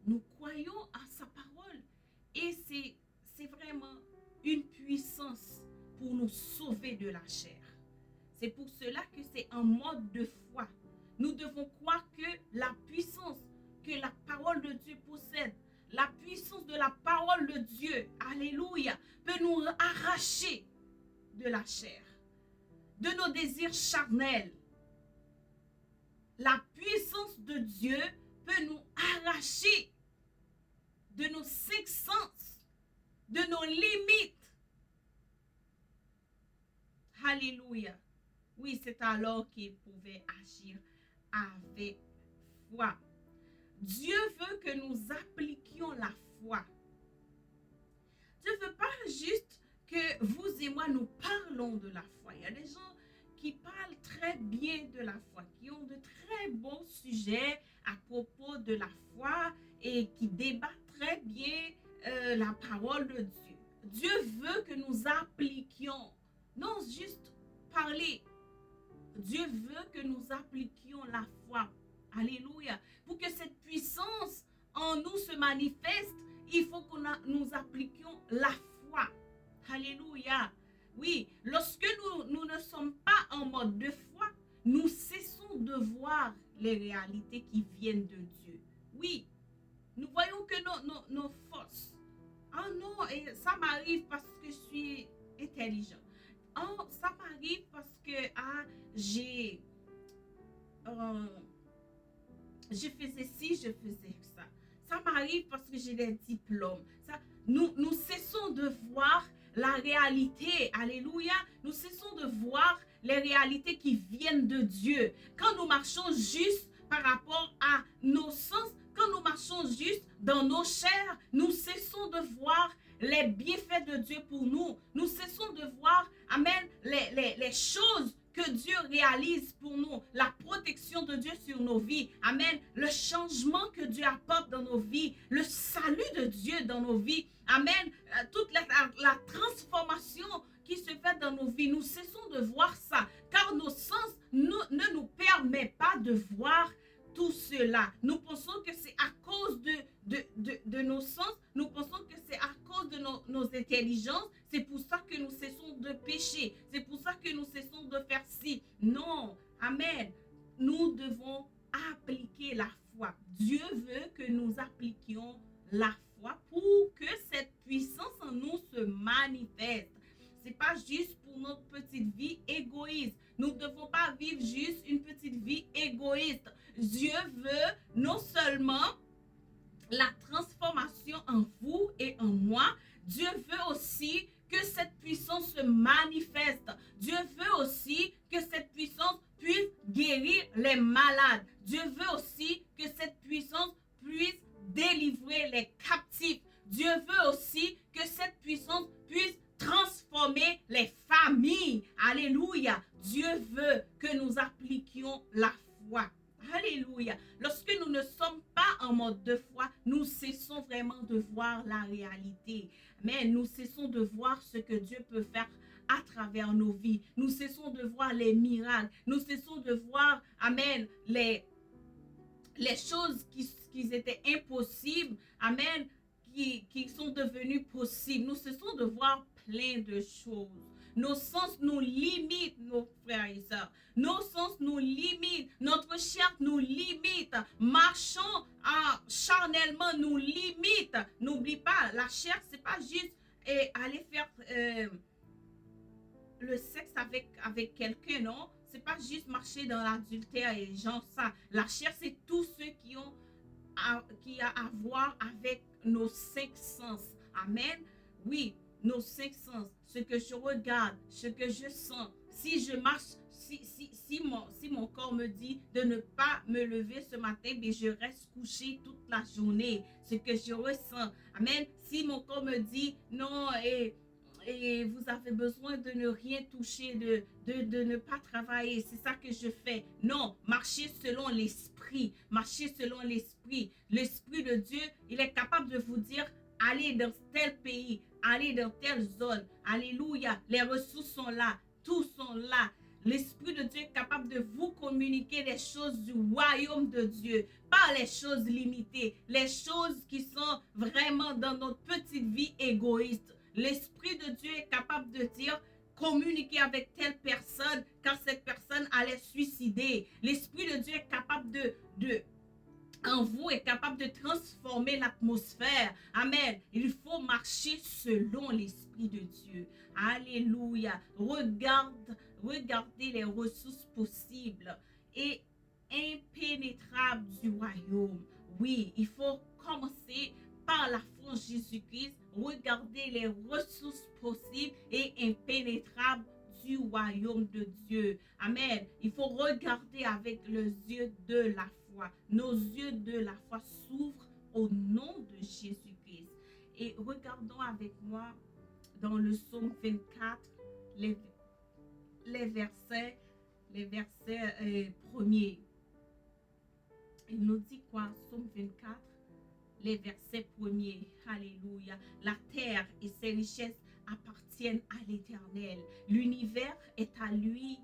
nous croyons à sa parole et c'est vraiment une puissance pour nous sauver de la chair. C'est pour cela que c'est un mode de foi. Nous devons croire que la puissance que la parole de Dieu possède, la puissance de la parole de Dieu, alléluia, peut nous arracher de la chair, de nos désirs charnels. La puissance de Dieu peut nous arracher de nos cinq sens, de nos limites. Alléluia. Oui, c'est alors qu'il pouvait agir avec foi. Dieu veut que nous appliquions la foi. Dieu ne veut pas juste que vous et moi nous parlons de la foi. Il y a des gens qui parlent très bien de la foi, qui ont de très bons sujets à propos de la foi et qui débattent très bien la parole de Dieu. Dieu veut que nous appliquions, non juste parler. Dieu veut que nous appliquions la foi. Alléluia. Pour que cette puissance en nous se manifeste, il faut que nous appliquions la foi. Alléluia. Oui, lorsque nous ne sommes pas en mode de foi, nous cessons de voir les réalités qui viennent de Dieu. Oui, nous voyons que nos forces. Ah non, et ça m'arrive parce que je suis intelligent. Oh, ça m'arrive parce que je faisais ci, je faisais ça. Ça m'arrive parce que j'ai des diplômes. Nous cessons de voir la réalité. Alléluia. Nous cessons de voir les réalités qui viennent de Dieu. Quand nous marchons juste par rapport à nos sens, quand nous marchons juste dans nos chairs, nous cessons de voir les bienfaits de Dieu pour nous. Nous cessons de voir, amen, les choses que Dieu réalise pour nous, la protection de Dieu sur nos vies, amen, le changement que Dieu apporte dans nos vies, le salut de Dieu dans nos vies, amen, toute la transformation qui se fait dans nos vies. Nous cessons de voir ça, car nos sens ne nous permettent pas de voir tout cela. Nous pensons que c'est à cause de nos sens, nous pensons que c'est à cause de nos intelligences, c'est pour ça que nous cessons de pécher, c'est pour ça que nous cessons de faire ci. Non, amen. Nous devons appliquer la foi. Dieu veut que nous appliquions la foi pour que cette puissance en nous se manifeste. C'est pas juste pour notre petite vie égoïste. Nous ne devons pas vivre juste une petite vie égoïste. Dieu veut non seulement la transformation en vous et en moi. Dieu veut aussi que cette puissance se manifeste. Dieu veut aussi que cette puissance puisse guérir les malades. Dieu veut aussi que cette puissance puisse délivrer les captifs. Dieu veut aussi que cette puissance puisse transformer les familles. Alléluia. Dieu veut que nous appliquions la foi. Alléluia. Lorsque nous ne sommes pas en mode de foi, nous cessons vraiment de voir la réalité. Mais nous cessons de voir ce que Dieu peut faire à travers nos vies. Nous cessons de voir les miracles. Nous cessons de voir, amen, les choses qui étaient impossibles, amen, qui sont devenues possibles. Nous cessons de voir plein de choses. Nos sens nous limitent, nos frères et sœurs. Nos sens nous limitent. Notre chair nous limite. Marchons charnellement nous limite. N'oublie pas, la chair, c'est pas juste aller faire le sexe avec quelqu'un, non? C'est pas juste marcher dans l'adultère et genre ça. La chair, c'est tous ceux qui a à voir avec nos 5 sens. Amen. Oui, nos 5 sens. Ce que je regarde, ce que je sens. Si je marche, si mon corps me dit de ne pas me lever ce matin, mais je reste couché toute la journée. Ce que je ressens. Amen. Si mon corps me dit non, et vous avez besoin de ne rien toucher, de ne pas travailler. C'est ça que je fais. Non, marchez selon l'esprit. Marchez selon l'esprit. L'esprit de Dieu, il est capable de vous dire, allez dans tel pays, allez dans telle zone. Alléluia. Les ressources sont là. Tous sont là. L'Esprit de Dieu est capable de vous communiquer les choses du royaume de Dieu, pas les choses limitées, les choses qui sont vraiment dans notre petite vie égoïste. L'Esprit de Dieu est capable de dire, communiquer avec telle personne quand cette personne allait suicider. L'Esprit de Dieu est capable en vous, est capable de transformer l'atmosphère. Amen. Il faut marcher selon l'Esprit de Dieu. Alléluia. Regardez les ressources possibles et impénétrables du royaume. Oui, il faut commencer par la foi en Jésus-Christ. Regardez les ressources possibles et impénétrables du royaume de Dieu. Amen. Il faut regarder avec les yeux de la foi. Nos yeux de la foi s'ouvrent au nom de Jésus-Christ. Et regardons avec moi dans le psaume 24, les versets premiers. Il nous dit quoi? Psaume 24, les versets premiers. Alléluia. La terre et ses richesses appartiennent à l'Éternel. L'univers est à lui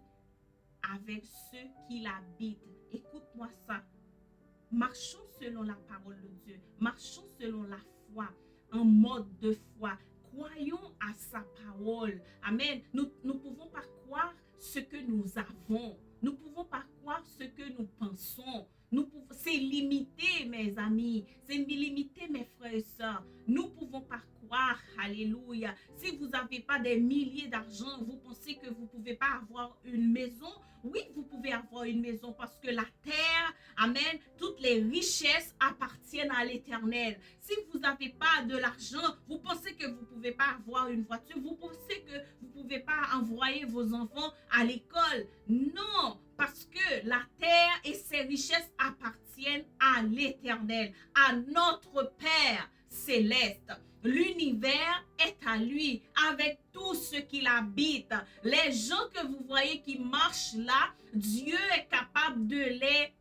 avec ceux qui l'habitent. Écoute-moi ça. Marchons selon la parole de Dieu. Marchons selon la foi, en mode de foi. Croyons à sa parole. Amen. Nous ne pouvons pas croire ce que nous avons. Nous ne pouvons pas croire ce que nous pensons. C'est limité, mes amis. C'est limité, mes frères et sœurs. Nous ne pouvons pas croire. Alléluia. Si vous n'avez pas des milliers d'argent, vous pensez que vous ne pouvez pas avoir une maison? Oui, vous pouvez avoir une maison parce que la terre, amen, toutes les richesses appartiennent à l'Éternel. Si vous n'avez pas de l'argent, vous pensez que vous ne pouvez pas avoir une voiture, vous pensez que vous ne pouvez pas envoyer vos enfants à l'école. Non, parce que la terre et ses richesses appartiennent à l'Éternel, à notre Père céleste. L'univers est à lui, avec tout ce qui l'habite. Les gens que vous voyez qui marchent là, Dieu est capable de les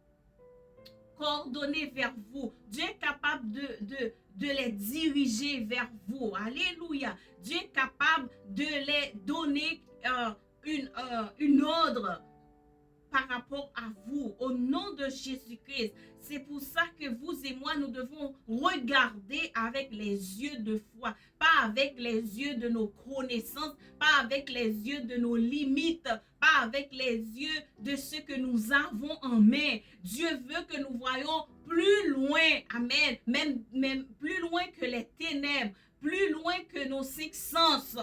coordonner vers vous. Dieu est capable de les diriger vers vous. Alléluia. Dieu est capable de les donner une ordre par rapport à vous, au nom de Jésus-Christ. C'est pour ça que vous et moi, nous devons regarder avec les yeux de foi, pas avec les yeux de nos connaissances, pas avec les yeux de nos limites, pas avec les yeux de ce que nous avons en main. Dieu veut que nous voyons plus loin, amen, même plus loin que les ténèbres, plus loin que nos 5 sens.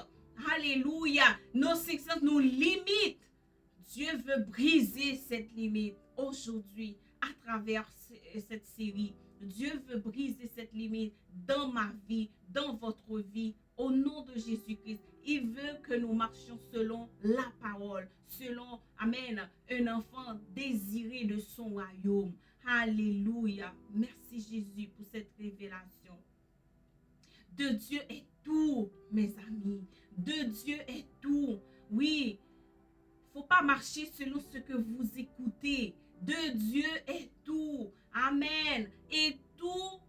Alléluia, nos 5 sens nous limitent. Dieu veut briser cette limite aujourd'hui à travers cette série. Dieu veut briser cette limite dans ma vie, dans votre vie, au nom de Jésus-Christ. Il veut que nous marchions selon la parole, selon, amen, un enfant désiré de son royaume. Alléluia. Merci Jésus pour cette révélation. De Dieu est tout, mes amis. De Dieu est tout. Oui, il ne faut pas marcher selon ce que vous écoutez. De Dieu est tout. Amen. Et tout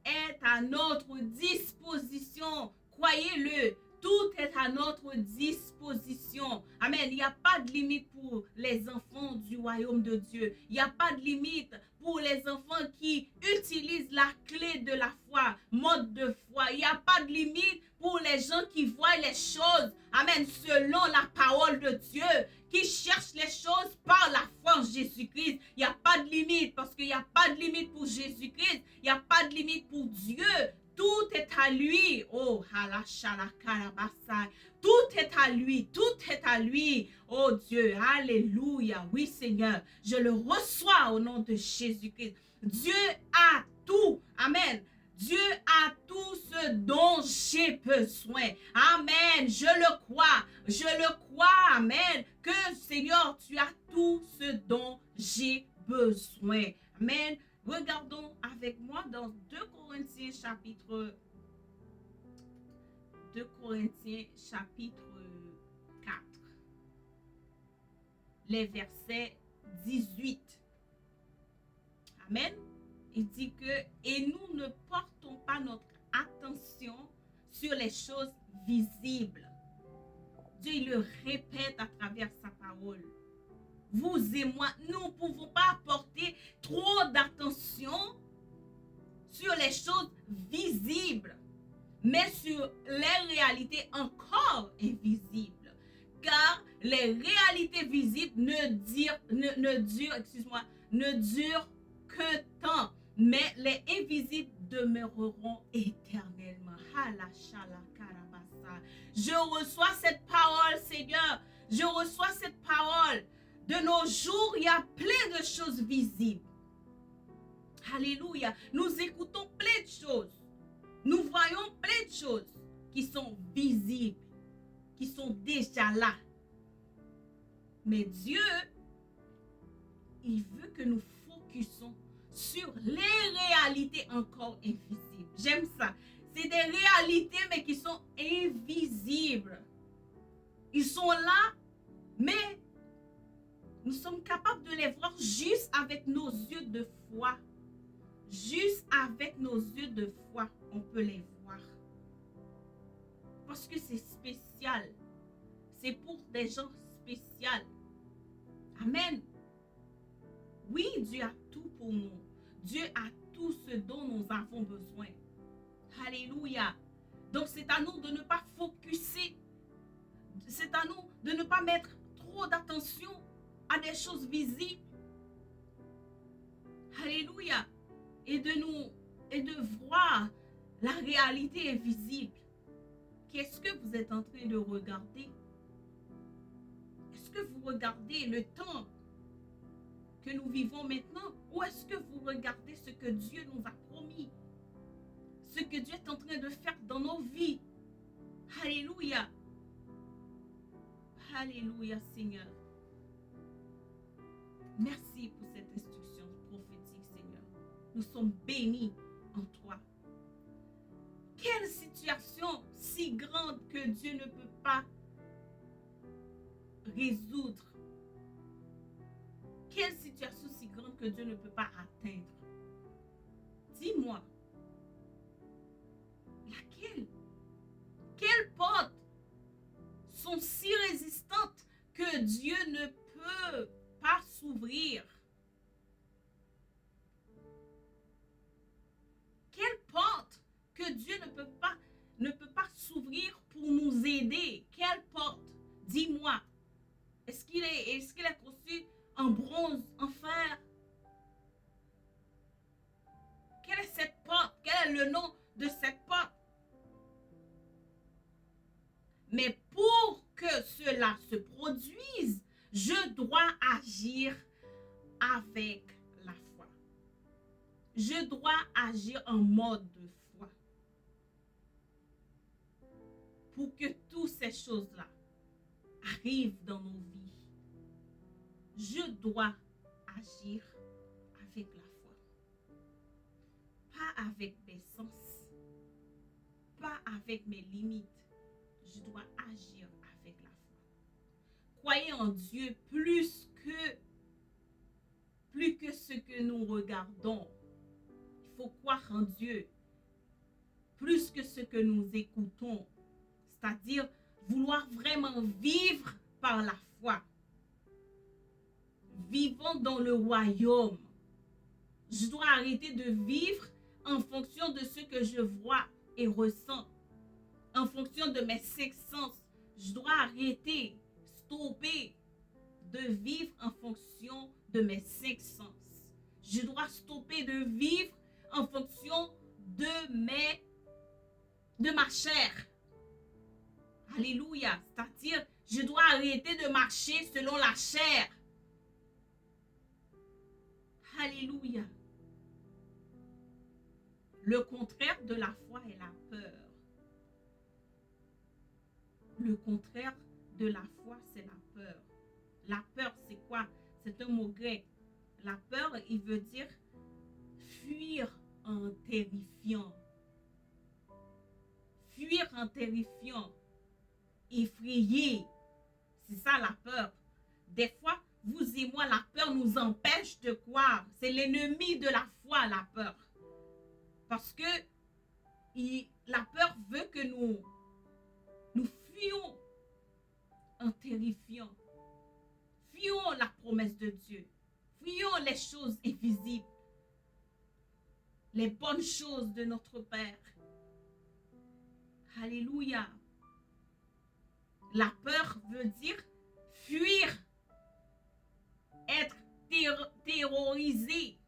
est à notre disposition. Croyez-le. Tout est à notre disposition. Amen. Il n'y a pas de limite pour les enfants du royaume de Dieu. Il n'y a pas de limite pour les enfants qui utilisent la clé de la foi, mode de foi. Il n'y a pas de limite pour les gens qui voient les choses, amen, selon la parole de Dieu, qui cherchent les choses par la foi en Jésus-Christ. Il n'y a pas de limite parce qu'il n'y a pas de limite pour Jésus-Christ. Il n'y a pas de limite pour Dieu. Tout est à lui. Oh, tout est à lui. Tout est à lui. Oh Dieu, alléluia. Oui, Seigneur, je le reçois au nom de Jésus-Christ. Dieu a tout. Amen. Dieu a tout ce dont j'ai besoin. Amen. Je le crois. Je le crois. Amen. Que Seigneur, tu as tout ce dont j'ai besoin. Amen. Regardons avec moi dans 2 Corinthiens chapitre 4, les versets 18. Amen. Il dit que, et nous ne portons pas notre attention sur les choses visibles. Dieu il le répète à travers sa parole. Vous et moi, nous ne pouvons pas porter trop d'attention sur les choses visibles, mais sur les réalités encore invisibles. Car les réalités visibles ne durent qu'un temps, mais les invisibles demeureront éternellement. Je reçois cette parole, Seigneur. Je reçois cette parole. De nos jours, il y a plein de choses visibles. Alléluia. Nous écoutons plein de choses. Nous voyons plein de choses qui sont visibles, qui sont déjà là. Mais Dieu, il veut que nous focusions sur les réalités encore invisibles. J'aime ça. C'est des réalités, mais qui sont invisibles. Ils sont là, mais nous sommes capables de les voir juste avec nos yeux de foi. Juste avec nos yeux de foi, on peut les voir. Parce que c'est spécial. C'est pour des gens spéciaux. Amen. Oui, Dieu a tout pour nous. Dieu a tout ce dont nous avons besoin. Alléluia. Donc c'est à nous de ne pas focuser. C'est à nous de ne pas mettre trop d'attention à des choses visibles. Alléluia. Et de voir la réalité invisible. Qu'est-ce que vous êtes en train de regarder? Est-ce que vous regardez le temps que nous vivons maintenant? Ou est-ce que vous regardez ce que Dieu nous a promis? Ce que Dieu est en train de faire dans nos vies? Alléluia. Alléluia, Seigneur. Merci pour cette instruction prophétique, Seigneur. Nous sommes bénis en toi. Quelle situation si grande que Dieu ne peut pas résoudre? Quelle situation si grande que Dieu ne peut pas atteindre? Dis-moi. Laquelle? Quelles portes sont si résistantes que Dieu ne peut pas s'ouvrir? Quelle porte que Dieu ne peut pas s'ouvrir pour nous aider? Quelle porte? Dis-moi. Est-ce qu'il est conçu en bronze, en fer? Quelle est cette porte? Quel est le nom de cette porte? Mais pour que cela se produise, je dois agir avec la foi. je dois agir en mode de foi pour que toutes ces choses-là arrivent dans nos vies. Je dois agir avec la foi, pas avec mes sens, pas avec mes limites. Je dois agir avec la foi. Croyez en Dieu plus que ce que nous regardons. Il faut croire en Dieu plus que ce que nous écoutons. C'est-à-dire vouloir vraiment vivre par la foi. Vivons dans le royaume. Je dois arrêter de vivre en fonction de ce que je vois et ressens. En fonction de mes cinq sens. Je dois arrêter, stopper de vivre en fonction de mes cinq sens. Je dois stopper de vivre en fonction de ma chair. Alléluia. C'est-à-dire, je dois arrêter de marcher selon la chair. Alléluia. Le contraire de la foi est la peur. Le contraire de la foi, c'est la peur. La peur, c'est quoi? C'est un mot grec. La peur, il veut dire fuir en terrifiant. Fuir en terrifiant. Effrayer. C'est ça la peur. Des fois, vous et moi, la peur nous empêche de croire. C'est l'ennemi de la foi, la peur. Parce que la peur veut que nous fuyons en terrifiant. Fuyons la promesse de Dieu. Fuyons les choses invisibles. Les bonnes choses de notre Père. Alléluia. La peur veut dire fuir, être terrorisé.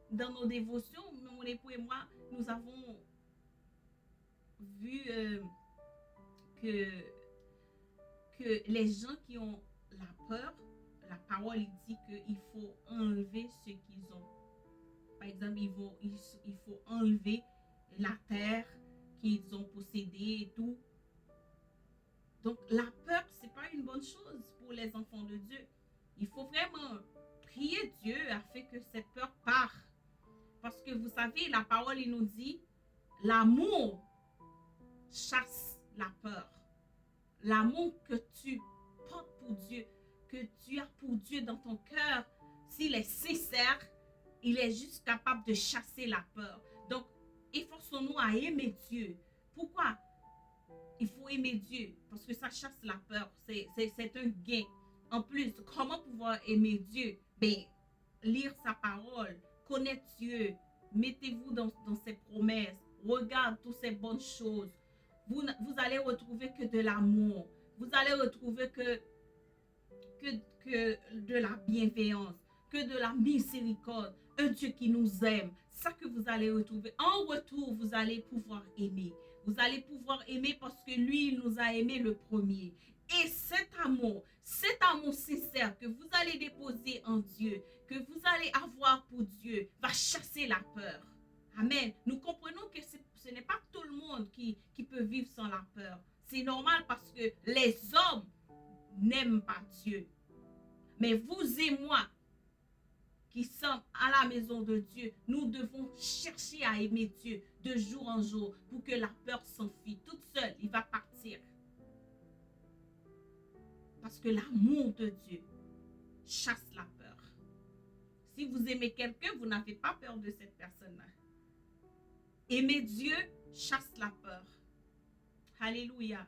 Dans nos dévotions, mon époux et moi, nous avons vu que les gens qui ont la peur, la parole dit qu'il faut enlever ce qu'ils ont. Par exemple, il faut enlever la terre qu'ils ont possédée et tout. Donc, la peur, ce n'est pas une bonne chose pour les enfants de Dieu. Il faut vraiment prier Dieu afin que cette peur parte. Parce que vous savez, la parole, il nous dit, l'amour chasse la peur. L'amour que tu portes pour Dieu, que tu as pour Dieu dans ton cœur, s'il est sincère, il est juste capable de chasser la peur. Donc, efforçons-nous à aimer Dieu. Pourquoi? Il faut aimer Dieu parce que ça chasse la peur. C'est un gain. En plus, comment pouvoir aimer Dieu? Ben, lire sa parole, connaître Dieu, mettez-vous dans ses promesses, regarde toutes ces bonnes choses. Vous allez retrouver que de l'amour. Vous allez retrouver que de la bienveillance, que de la miséricorde. Un Dieu qui nous aime. Ça que vous allez retrouver. En retour, vous allez pouvoir aimer. Vous allez pouvoir aimer parce que lui, il nous a aimé le premier. Et cet amour sincère que vous allez déposer en Dieu, que vous allez avoir pour Dieu, va chasser la peur. Amen. Nous comprenons que ce n'est pas tout le monde qui peut vivre sans la peur. C'est normal parce que les hommes n'aiment pas Dieu. Mais vous et moi, qui sommes à la maison de Dieu, nous devons chercher à aimer Dieu de jour en jour pour que la peur s'enfuit. Toute seule, il va partir. Parce que l'amour de Dieu chasse la peur. Si vous aimez quelqu'un, vous n'avez pas peur de cette personne-là. Aimer Dieu chasse la peur. Alléluia.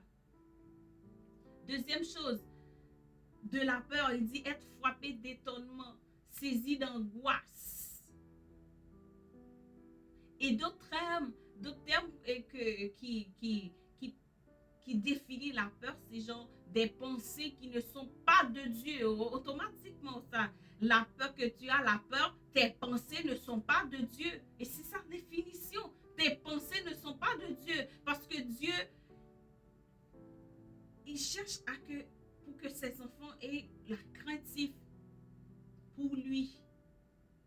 Deuxième chose, de la peur, il dit être frappé d'étonnement, saisi d'angoisse. Et d'autres termes qui définissent la peur, c'est genre des pensées qui ne sont pas de Dieu. Automatiquement, ça, la peur que tu as, la peur, tes pensées ne sont pas de Dieu. Et c'est sa définition. Tes pensées ne sont pas de Dieu. Parce que Dieu, il cherche pour que ses enfants aient la crainte pour lui.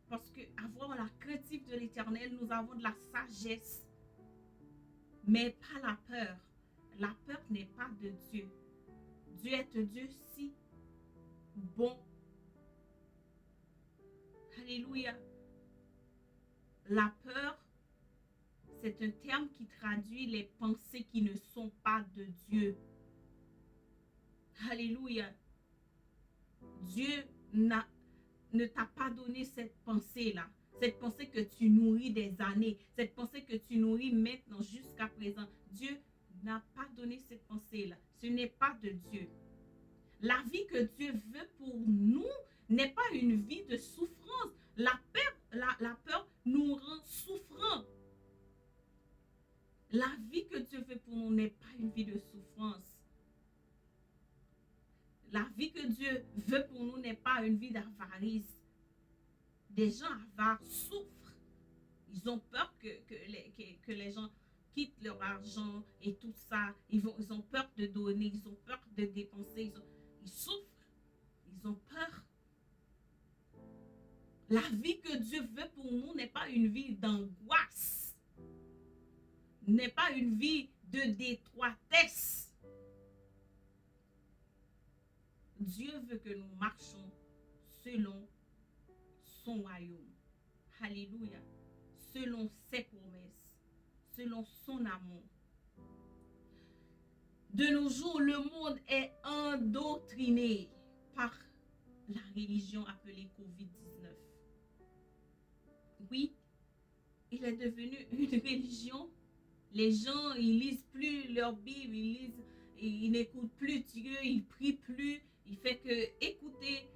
Parce que avoir la crainte de l'Éternel, nous avons de la sagesse, mais pas la peur. La peur n'est pas de Dieu. Dieu est un Dieu si bon. Alléluia. La peur, c'est un terme qui traduit les pensées qui ne sont pas de Dieu. Alléluia. Dieu ne t'a pas donné cette pensée-là. Cette pensée que tu nourris des années. Cette pensée que tu nourris maintenant jusqu'à présent. Dieu n'a pas donné cette pensée-là. Ce n'est pas de Dieu. La vie que Dieu veut pour nous n'est pas une vie de souffrance. La peur nous rend souffrants. La vie que Dieu veut pour nous n'est pas une vie de souffrance. La vie que Dieu veut pour nous n'est pas une vie d'avarice. Des gens avares souffrent. Ils ont peur que les gens quittent leur argent et tout ça. Ils ont peur de donner, ils ont peur de dépenser. Ils souffrent. Ils ont peur. La vie que Dieu veut pour nous n'est pas une vie d'angoisse. N'est pas une vie de détroitesse. Dieu veut que nous marchions selon son royaume. Alléluia. Selon ses promesses. Selon son amour. De nos jours, le monde est endoctriné par la religion appelée COVID-19. Oui, il est devenu une religion. Les gens, ils lisent plus leur Bible, ils n'écoutent plus Dieu, ils prient plus. Il fait que écouter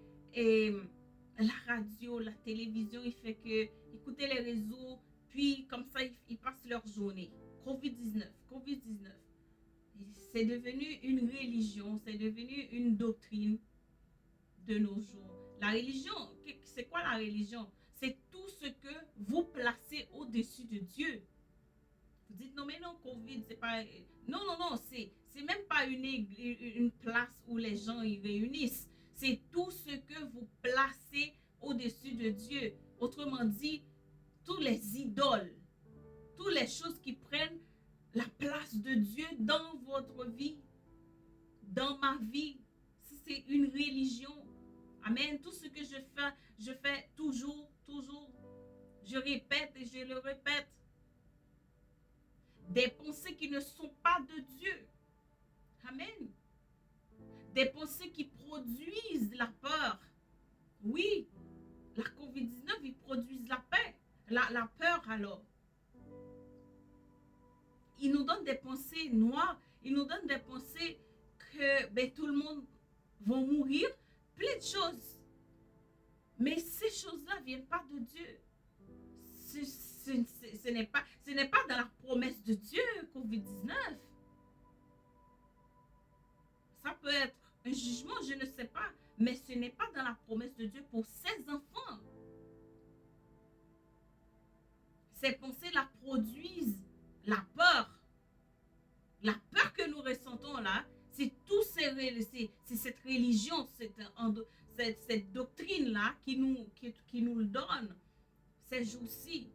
la radio, la télévision, il fait que écouter les réseaux, puis comme ça, ils passent leur journée. COVID-19. C'est devenu une religion, c'est devenu une doctrine de nos jours. La religion, c'est quoi la religion? C'est tout ce que vous placez au-dessus de Dieu. Vous dites non mais non, Covid, c'est pas... Non, c'est même pas une place où les gens y réunissent. C'est tout ce que vous placez au-dessus de Dieu. Autrement dit, tous les idoles, toutes les choses qui prennent la place de Dieu dans votre vie, dans ma vie. C'est une religion. Amen. Tout ce que je fais toujours. Je répète et je le répète. Des pensées qui ne sont pas de Dieu. Amen. Des pensées qui produisent la peur. Oui, la COVID-19, ils produisent la paix. La peur alors. Ils nous donnent des pensées noires. Ils nous donnent des pensées que tout le monde va mourir. Plein de choses. Mais ces choses-là ne viennent pas de Dieu. Ce n'est pas dans la promesse de Dieu, COVID-19. Ça peut être un jugement, je ne sais pas. Mais ce n'est pas dans la promesse de Dieu pour ses enfants. Ces pensées-là produisent la peur. La peur que nous ressentons là, c'est cette religion, cette doctrine-là qui nous le donne ces jours-ci.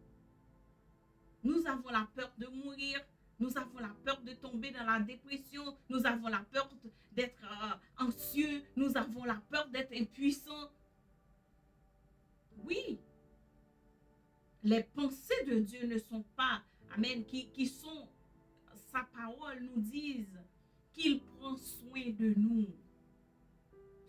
Nous avons la peur de mourir. Nous avons la peur de tomber dans la dépression. Nous avons la peur d'être anxieux. Nous avons la peur d'être impuissants. Oui. Les pensées de Dieu ne sont pas, amen, qui sont, sa parole nous disent qu'il prend soin de nous.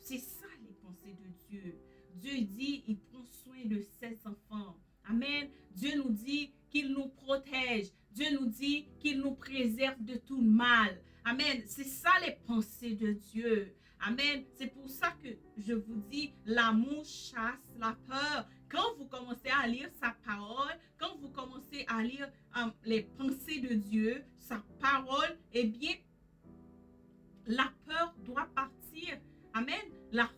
C'est ça les pensées de Dieu. Dieu dit, il prend soin de ses enfants. Amen. Dieu nous dit qu'il nous protège. Dieu nous dit qu'il nous préserve de tout mal. Amen. C'est ça les pensées de Dieu. Amen. C'est pour ça que je vous dis, l'amour chasse la peur. Quand vous commencez à lire sa parole, quand vous commencez à lire les pensées de Dieu, sa parole, eh bien, la peur doit partir. Amen. La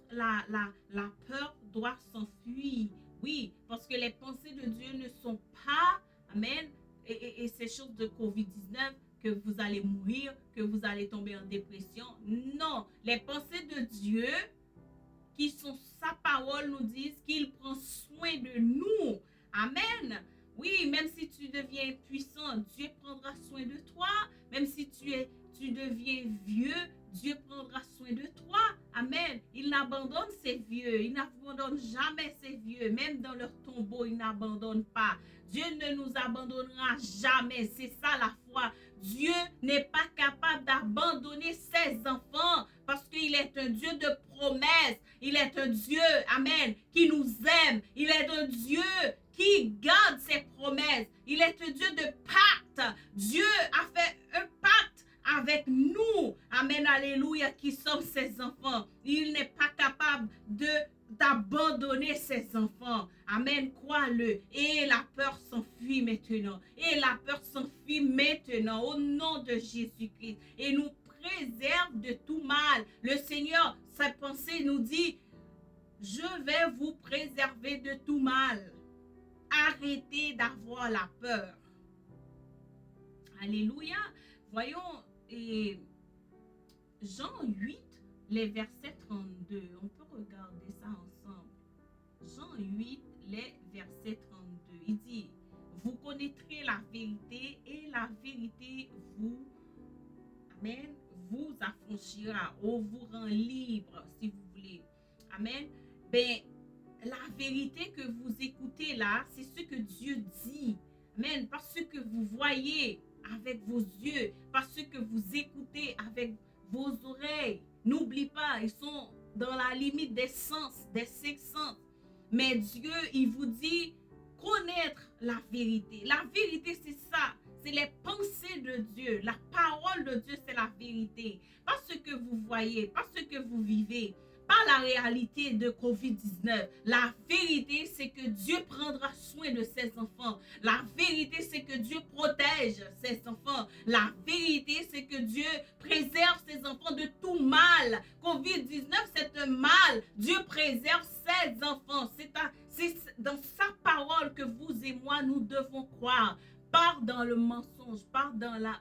peur doit s'enfuir. Oui, parce que les pensées de Dieu ne sont pas, amen, et ces choses de COVID-19, que vous allez mourir, que vous allez tomber en dépression. Non, les pensées de Dieu qui sont sa parole nous disent qu'il prend soin de nous. Amen. Oui, même si tu deviens puissant, Dieu prendra soin de toi. Même si tu deviens vieux, Dieu prendra soin de toi. Amen. Il n'abandonne ses vieux. Il n'abandonne jamais ses vieux. Même dans leur tombeau, il n'abandonne pas. Dieu ne nous abandonnera jamais. C'est ça la foi. Dieu n'est pas capable d'abandonner ses enfants parce qu'il est un Dieu de promesses. Il est un Dieu, amen, qui nous aime. Il est un Dieu qui garde ses promesses. Il est un Dieu de pacte. Dieu a fait un pacte avec nous. Amen, alléluia, qui sommes ses enfants. Il n'est pas capable d'abandonner ses enfants. Amen, crois-le. Et la peur s'enfuit maintenant. Et la peur s'enfuit maintenant au nom de Jésus-Christ. Et nous préserve de tout mal. Le Seigneur, sa pensée nous dit, je vais vous préserver de tout mal. Arrêtez d'avoir la peur. Alléluia. Voyons Jean 8, les versets 32. On peut regarder ça ensemble. Jean 8, les versets 32. Il dit, vous connaîtrez la vérité et la vérité vous, amen, vous affranchira ou vous rend libre si vous voulez. Amen. Ben, la vérité que vous écoutez là, c'est ce que Dieu dit. Amen. Parce que vous voyez avec vos yeux, parce que vous écoutez avec vos oreilles. N'oublie pas, ils sont dans la limite des sens, des 5 sens. Mais Dieu, il vous dit connaître la vérité. La vérité, c'est ça. C'est les pensées de Dieu. La parole de Dieu, c'est la vérité. Pas ce que vous voyez, pas ce que vous vivez. Pas la réalité de COVID-19. La vérité, c'est que Dieu prendra soin de ses enfants. La vérité, c'est que Dieu protège ses enfants. La vérité, c'est que Dieu préserve ses enfants de tout mal. COVID-19, c'est un mal. Dieu préserve ses enfants. C'est dans sa parole que vous et moi, nous devons croire. Pas dans le mensonge, pas dans la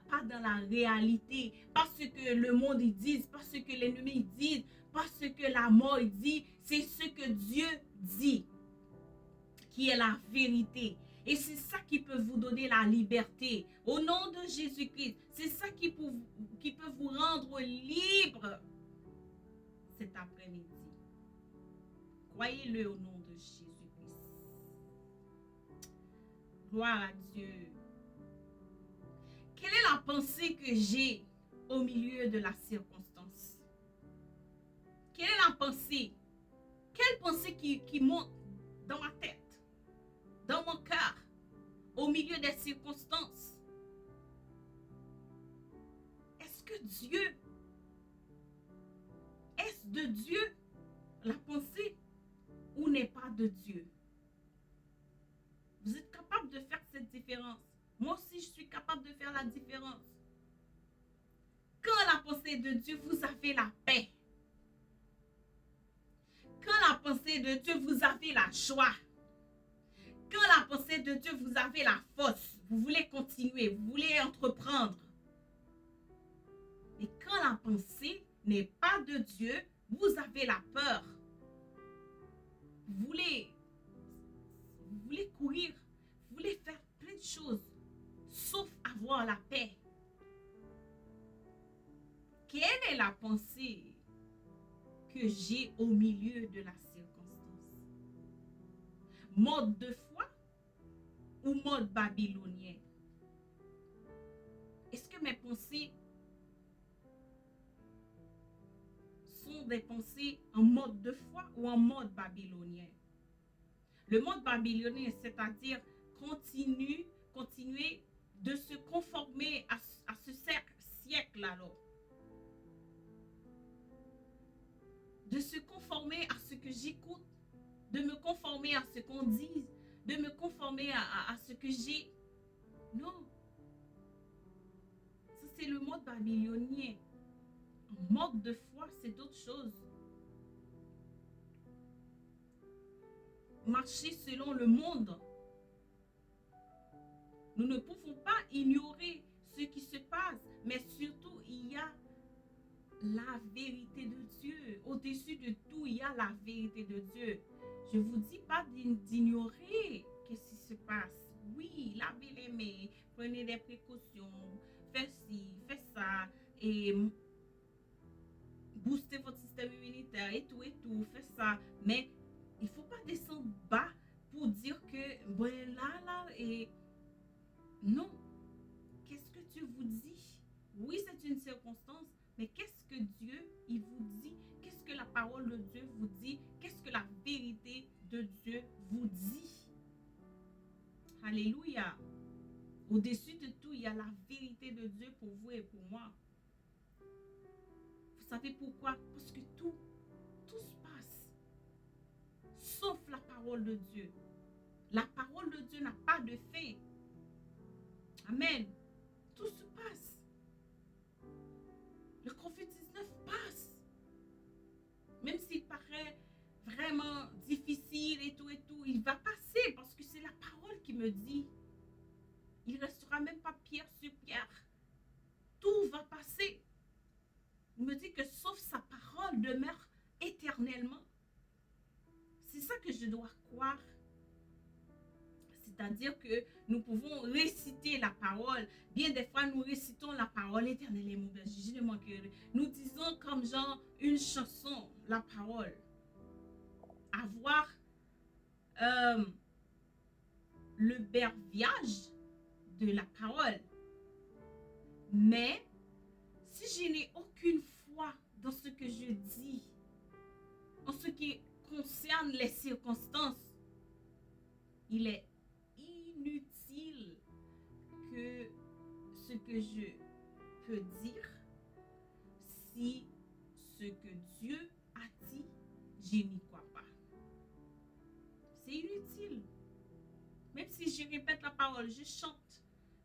réalité, pas ce que le monde dit, pas ce que l'ennemi dit, pas ce que la mort dit, c'est ce que Dieu dit, qui est la vérité. Et c'est ça qui peut vous donner la liberté. Au nom de Jésus-Christ, c'est ça qui peut vous rendre libre cet après-midi. Croyez-le au nom de Jésus-Christ. Gloire à Dieu. Quelle est la pensée que j'ai au milieu de la circonstance? Quelle est la pensée? Quelle pensée qui monte dans ma tête, dans mon cœur, au milieu des circonstances? Est-ce de Dieu la pensée ou n'est pas de Dieu? Vous êtes capable de faire cette différence. Moi aussi, je suis capable de faire la différence. Quand la pensée de Dieu, vous avez la paix. Quand la pensée de Dieu, vous avez la joie. Quand la pensée de Dieu, vous avez la force. Vous voulez continuer, vous voulez entreprendre. Et quand la pensée n'est pas de Dieu, vous avez la peur. Vous voulez courir, vous voulez faire plein de choses, sauf avoir la paix. Quelle est la pensée que j'ai au milieu de la circonstance? Mode de foi ou mode babylonien? Est-ce que mes pensées sont des pensées en mode de foi ou en mode babylonien? Le mode babylonien, c'est-à-dire continuer de se conformer à ce siècle alors. De se conformer à ce que j'écoute, de me conformer à ce qu'on dit, de me conformer à ce que j'ai. Non. Ça, c'est le mode babylonien. Un mode de foi, c'est d'autres choses. Marcher selon le monde. Nous ne pouvons pas ignorer ce qui se passe, mais surtout il y a la vérité de Dieu. Au-dessus de tout, il y a la vérité de Dieu. Je ne vous dis pas d'ignorer qu'est-ce qui se passe. Oui, lavez les mains, prenez des précautions, faites ci, faites ça, et booster votre système immunitaire et tout, faites ça. Mais il ne faut pas descendre bas pour dire que, bon, là, et non. Qu'est-ce que Dieu vous dit? Oui, c'est une circonstance, mais qu'est-ce que Dieu, il vous dit? Qu'est-ce que la parole de Dieu vous dit? Qu'est-ce que la vérité de Dieu vous dit? Alléluia. Au-dessus de tout, il y a la vérité de Dieu pour vous et pour moi. Vous savez pourquoi? Parce que tout se passe, sauf la parole de Dieu. La parole de Dieu n'a pas de fin. Amen. Tout se passe. Le COVID-19 passe. Même s'il paraît vraiment difficile et tout, il va passer parce que c'est la parole qui me dit. Il ne restera même pas pierre sur pierre. Tout va passer. Il me dit que sauf sa parole demeure éternellement. C'est ça que je dois croire. C'est-à-dire que nous pouvons réciter la parole. Bien des fois, nous récitons la parole éternelle et mauvaise. Nous disons comme genre une chanson, la parole. Avoir le verbiage de la parole. Mais si je n'ai aucune foi dans ce que je dis, en ce qui concerne les circonstances, il est inutile que ce que je peux dire, si ce que Dieu a dit, je n'y crois pas. C'est inutile. Même si je répète la parole, je chante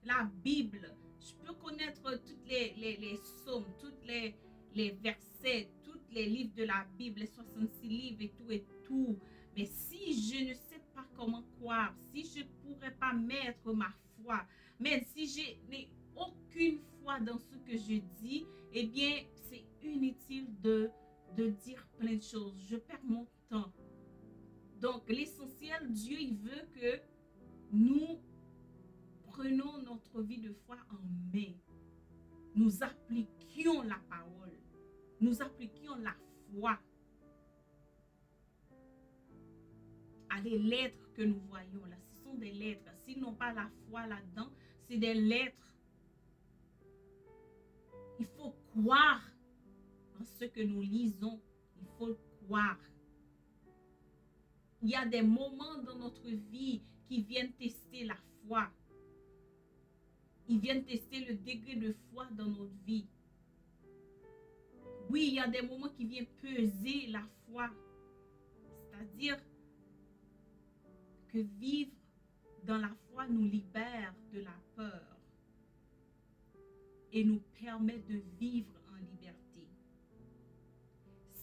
la Bible, je peux connaître toutes les psaumes, tous les versets, tous les livres de la Bible, les 66 livres et tout. Mais si je ne sais pas comment croire, si je ne pourrais pas mettre ma foi, mais si je n'ai aucune foi dans ce que je dis, eh bien, c'est inutile de dire plein de choses. Je perds mon temps. Donc, l'essentiel, Dieu, il veut que nous prenons notre vie de foi en main. Nous appliquions la parole. Nous appliquions la foi à les lettres que nous voyons là. Ce sont des lettres. S'ils n'ont pas la foi là-dedans, c'est des lettres. Il faut croire en ce que nous lisons. Il faut croire. Il y a des moments dans notre vie qui viennent tester la foi. Ils viennent tester le degré de foi dans notre vie. Oui, il y a des moments qui viennent peser la foi. C'est-à-dire que vivre dans la foi nous libère de la peur et nous permet de vivre en liberté.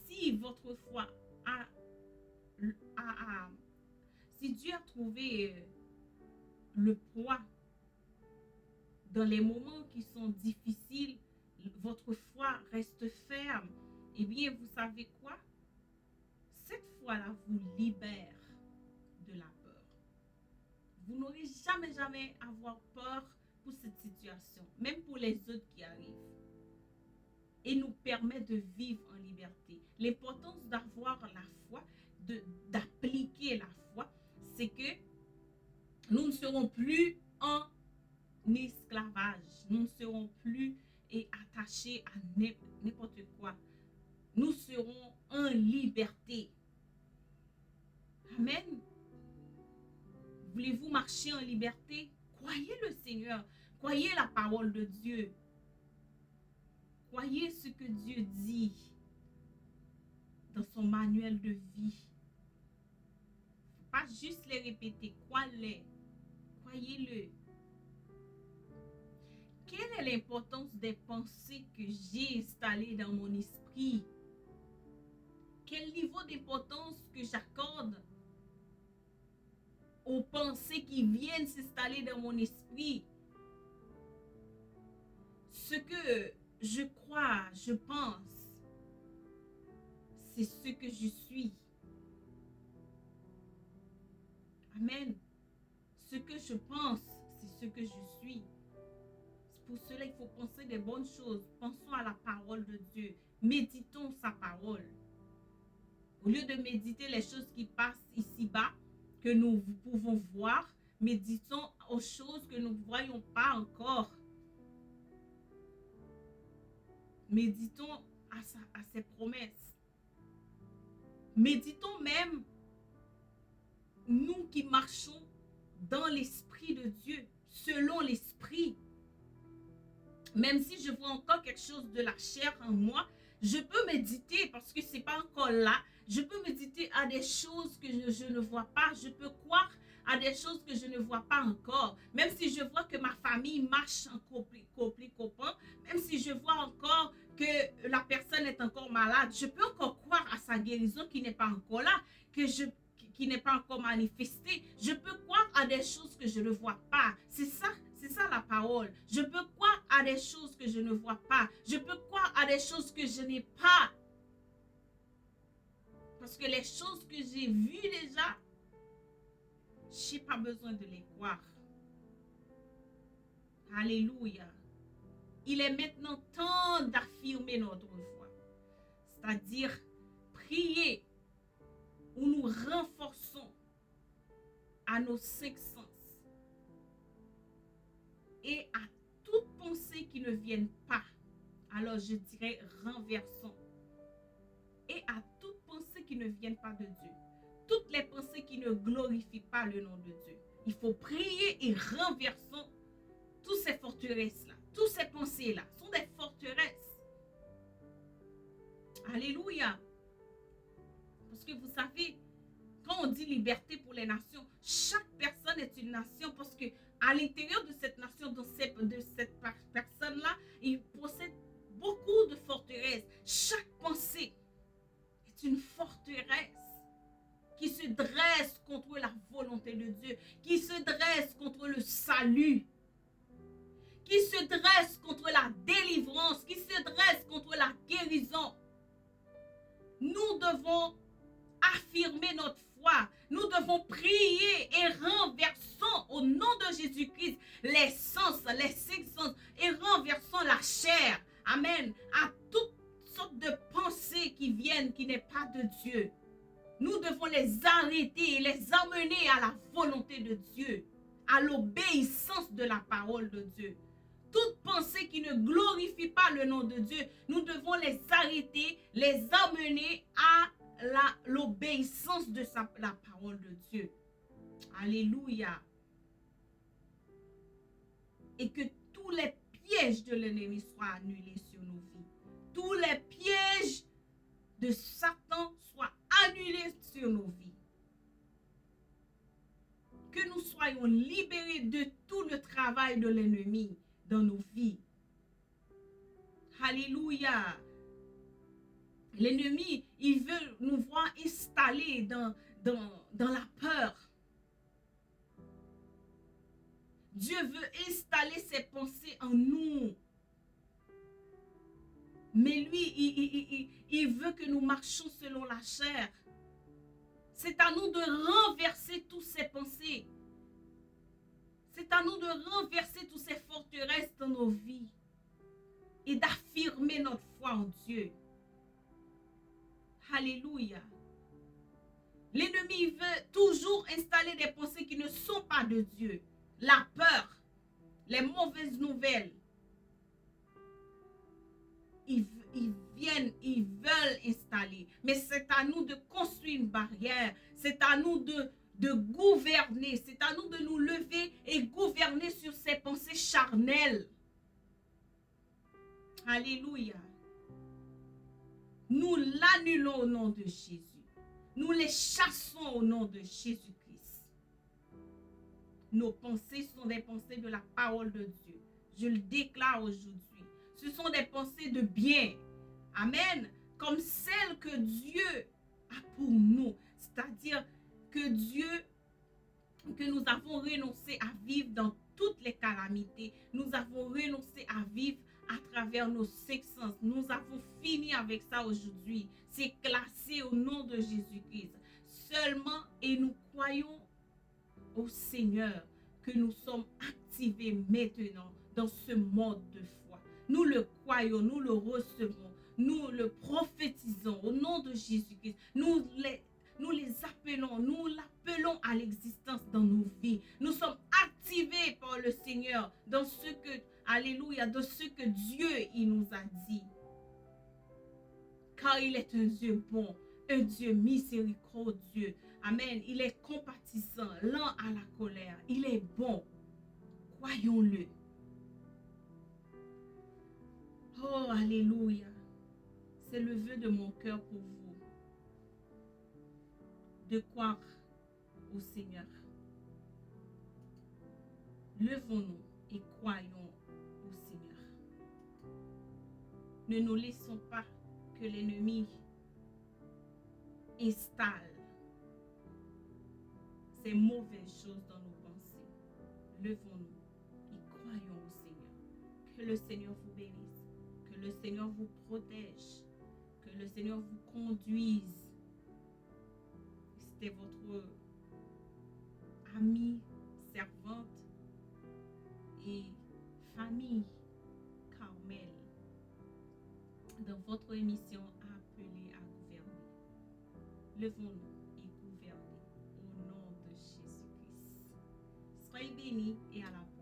Si votre foi si Dieu a trouvé le poids dans les moments qui sont difficiles, votre foi reste ferme, eh bien, vous savez quoi? Cette foi-là vous libère de la peur. Vous n'aurez jamais avoir peur pour cette situation, même pour les autres qui arrivent. Et nous permet de vivre en liberté. L'importance d'avoir la foi, d'appliquer la foi, c'est que nous ne serons plus en esclavage. Nous ne serons plus attachés à n'importe quoi. Nous serons en liberté. Amen. Voulez-vous marcher en liberté? Croyez le Seigneur. Croyez la parole de Dieu. Croyez ce que Dieu dit dans son manuel de vie. Pas juste les répéter. Croyez-le. Quelle est l'importance des pensées que j'ai installées dans mon esprit? Quel niveau d'importance que j'accorde aux pensées qui viennent s'installer dans mon esprit? Ce que je crois, je pense, c'est ce que je suis. Amen. Ce que je pense, c'est ce que je suis. Pour cela, il faut penser des bonnes choses. Pensons à la parole de Dieu. Méditons sa parole. Au lieu de méditer les choses qui passent ici-bas, que nous pouvons voir, méditons aux choses que nous ne voyons pas encore. Méditons à ses promesses. Méditons même, nous qui marchons dans l'esprit de Dieu, selon l'esprit. Même si je vois encore quelque chose de la chair en moi, je peux méditer parce que ce n'est pas encore là. Je peux méditer à des choses que je ne vois pas. Je peux croire à des choses que je ne vois pas encore. Même si je vois que ma famille marche en copain, même si je vois encore que la personne est encore malade, je peux encore croire à sa guérison qui n'est pas encore là, qui n'est pas encore manifestée. Je peux croire à des choses que je ne vois pas. C'est ça la parole. Je peux croire à des choses que je ne vois pas. Je peux croire à des choses que je n'ai pas. Parce que les choses que j'ai vues déjà, je n'ai pas besoin de les croire. Alléluia. Il est maintenant temps d'affirmer notre foi. C'est-à-dire prier où nous renforçons à nos 5 sens. Et à toute pensée qui ne vienne pas, alors je dirais renversons. Et à toute pensée qui ne vienne pas de Dieu. Toutes les pensées qui ne glorifient pas le nom de Dieu. Il faut prier et renversons toutes ces forteresses-là. Toutes ces pensées-là sont des forteresses. Alléluia. Parce que vous savez, quand on dit liberté pour les nations, chaque personne est une nation parce que à l'intérieur de cette nation, de cette personne-là, il possède beaucoup de forteresses. Chaque pensée est une forteresse qui se dresse contre la volonté de Dieu, qui se dresse contre le salut, qui se dresse contre la délivrance, qui se dresse contre la guérison. Nous devons affirmer notre foi. Nous devons prier et renversons au nom de Jésus-Christ les sens, les 5 sens et renversons la chair. Amen. À toutes sortes de pensées qui viennent, qui n'est pas de Dieu. Nous devons les arrêter et les amener à la volonté de Dieu, à l'obéissance de la parole de Dieu. Toute pensée qui ne glorifie pas le nom de Dieu, nous devons les arrêter, les amener à l'obéissance de la parole de Dieu. Alléluia. Et que tous les pièges de l'ennemi soient annulés sur nos vies. Tous les pièges de Satan soient annulés sur nos vies. Que nous soyons libérés de tout le travail de l'ennemi dans nos vies. Alléluia. L'ennemi, il veut nous voir installés dans la peur. Dieu veut installer ses pensées en nous. Mais lui, il veut que nous marchions selon la chair. C'est à nous de renverser toutes ces pensées. C'est à nous de renverser toutes ces forteresses dans nos vies. Et d'affirmer notre foi en Dieu. Alléluia. L'ennemi veut toujours installer des pensées qui ne sont pas de Dieu. La peur, les mauvaises nouvelles. Ils veulent installer. Mais c'est à nous de construire une barrière. C'est à nous de gouverner. C'est à nous de nous lever et gouverner sur ces pensées charnelles. Alléluia. Nous l'annulons au nom de Jésus. Nous les chassons au nom de Jésus-Christ. Nos pensées sont des pensées de la parole de Dieu. Je le déclare aujourd'hui. Ce sont des pensées de bien. Amen. Comme celles que Dieu a pour nous. C'est-à-dire que nous avons renoncé à vivre dans toutes les calamités. Nous avons renoncé à vivre à travers nos cinq sens. Nous avons fini avec ça aujourd'hui. C'est classé au nom de Jésus-Christ. Seulement, et nous croyons au Seigneur que nous sommes activés maintenant dans ce mode de foi. Nous le croyons, nous le recevons, nous le prophétisons au nom de Jésus-Christ. Nous les appelons, nous l'appelons à l'existence dans nos vies. Nous sommes activés par le Seigneur dans ce que, alléluia, dans ce que Dieu il nous a dit. Car il est un Dieu bon, un Dieu miséricordieux. Amen. Il est compatissant, lent à la colère. Il est bon. Croyons-le. Oh, alléluia. C'est le vœu de mon cœur pour vous. De croire au Seigneur. Levons-nous et croyons au Seigneur. Ne nous laissons pas que l'ennemi installe ces mauvaises choses dans nos pensées. Levons-nous et croyons au Seigneur. Que le Seigneur vous bénisse. Que le Seigneur vous protège. Que le Seigneur vous conduise. C'était votre amie, servante et famille Carmel dans votre émission Appelée à gouverner. Levons-nous et gouvernez au nom de Jésus-Christ. Soyez bénis et à la prochaine.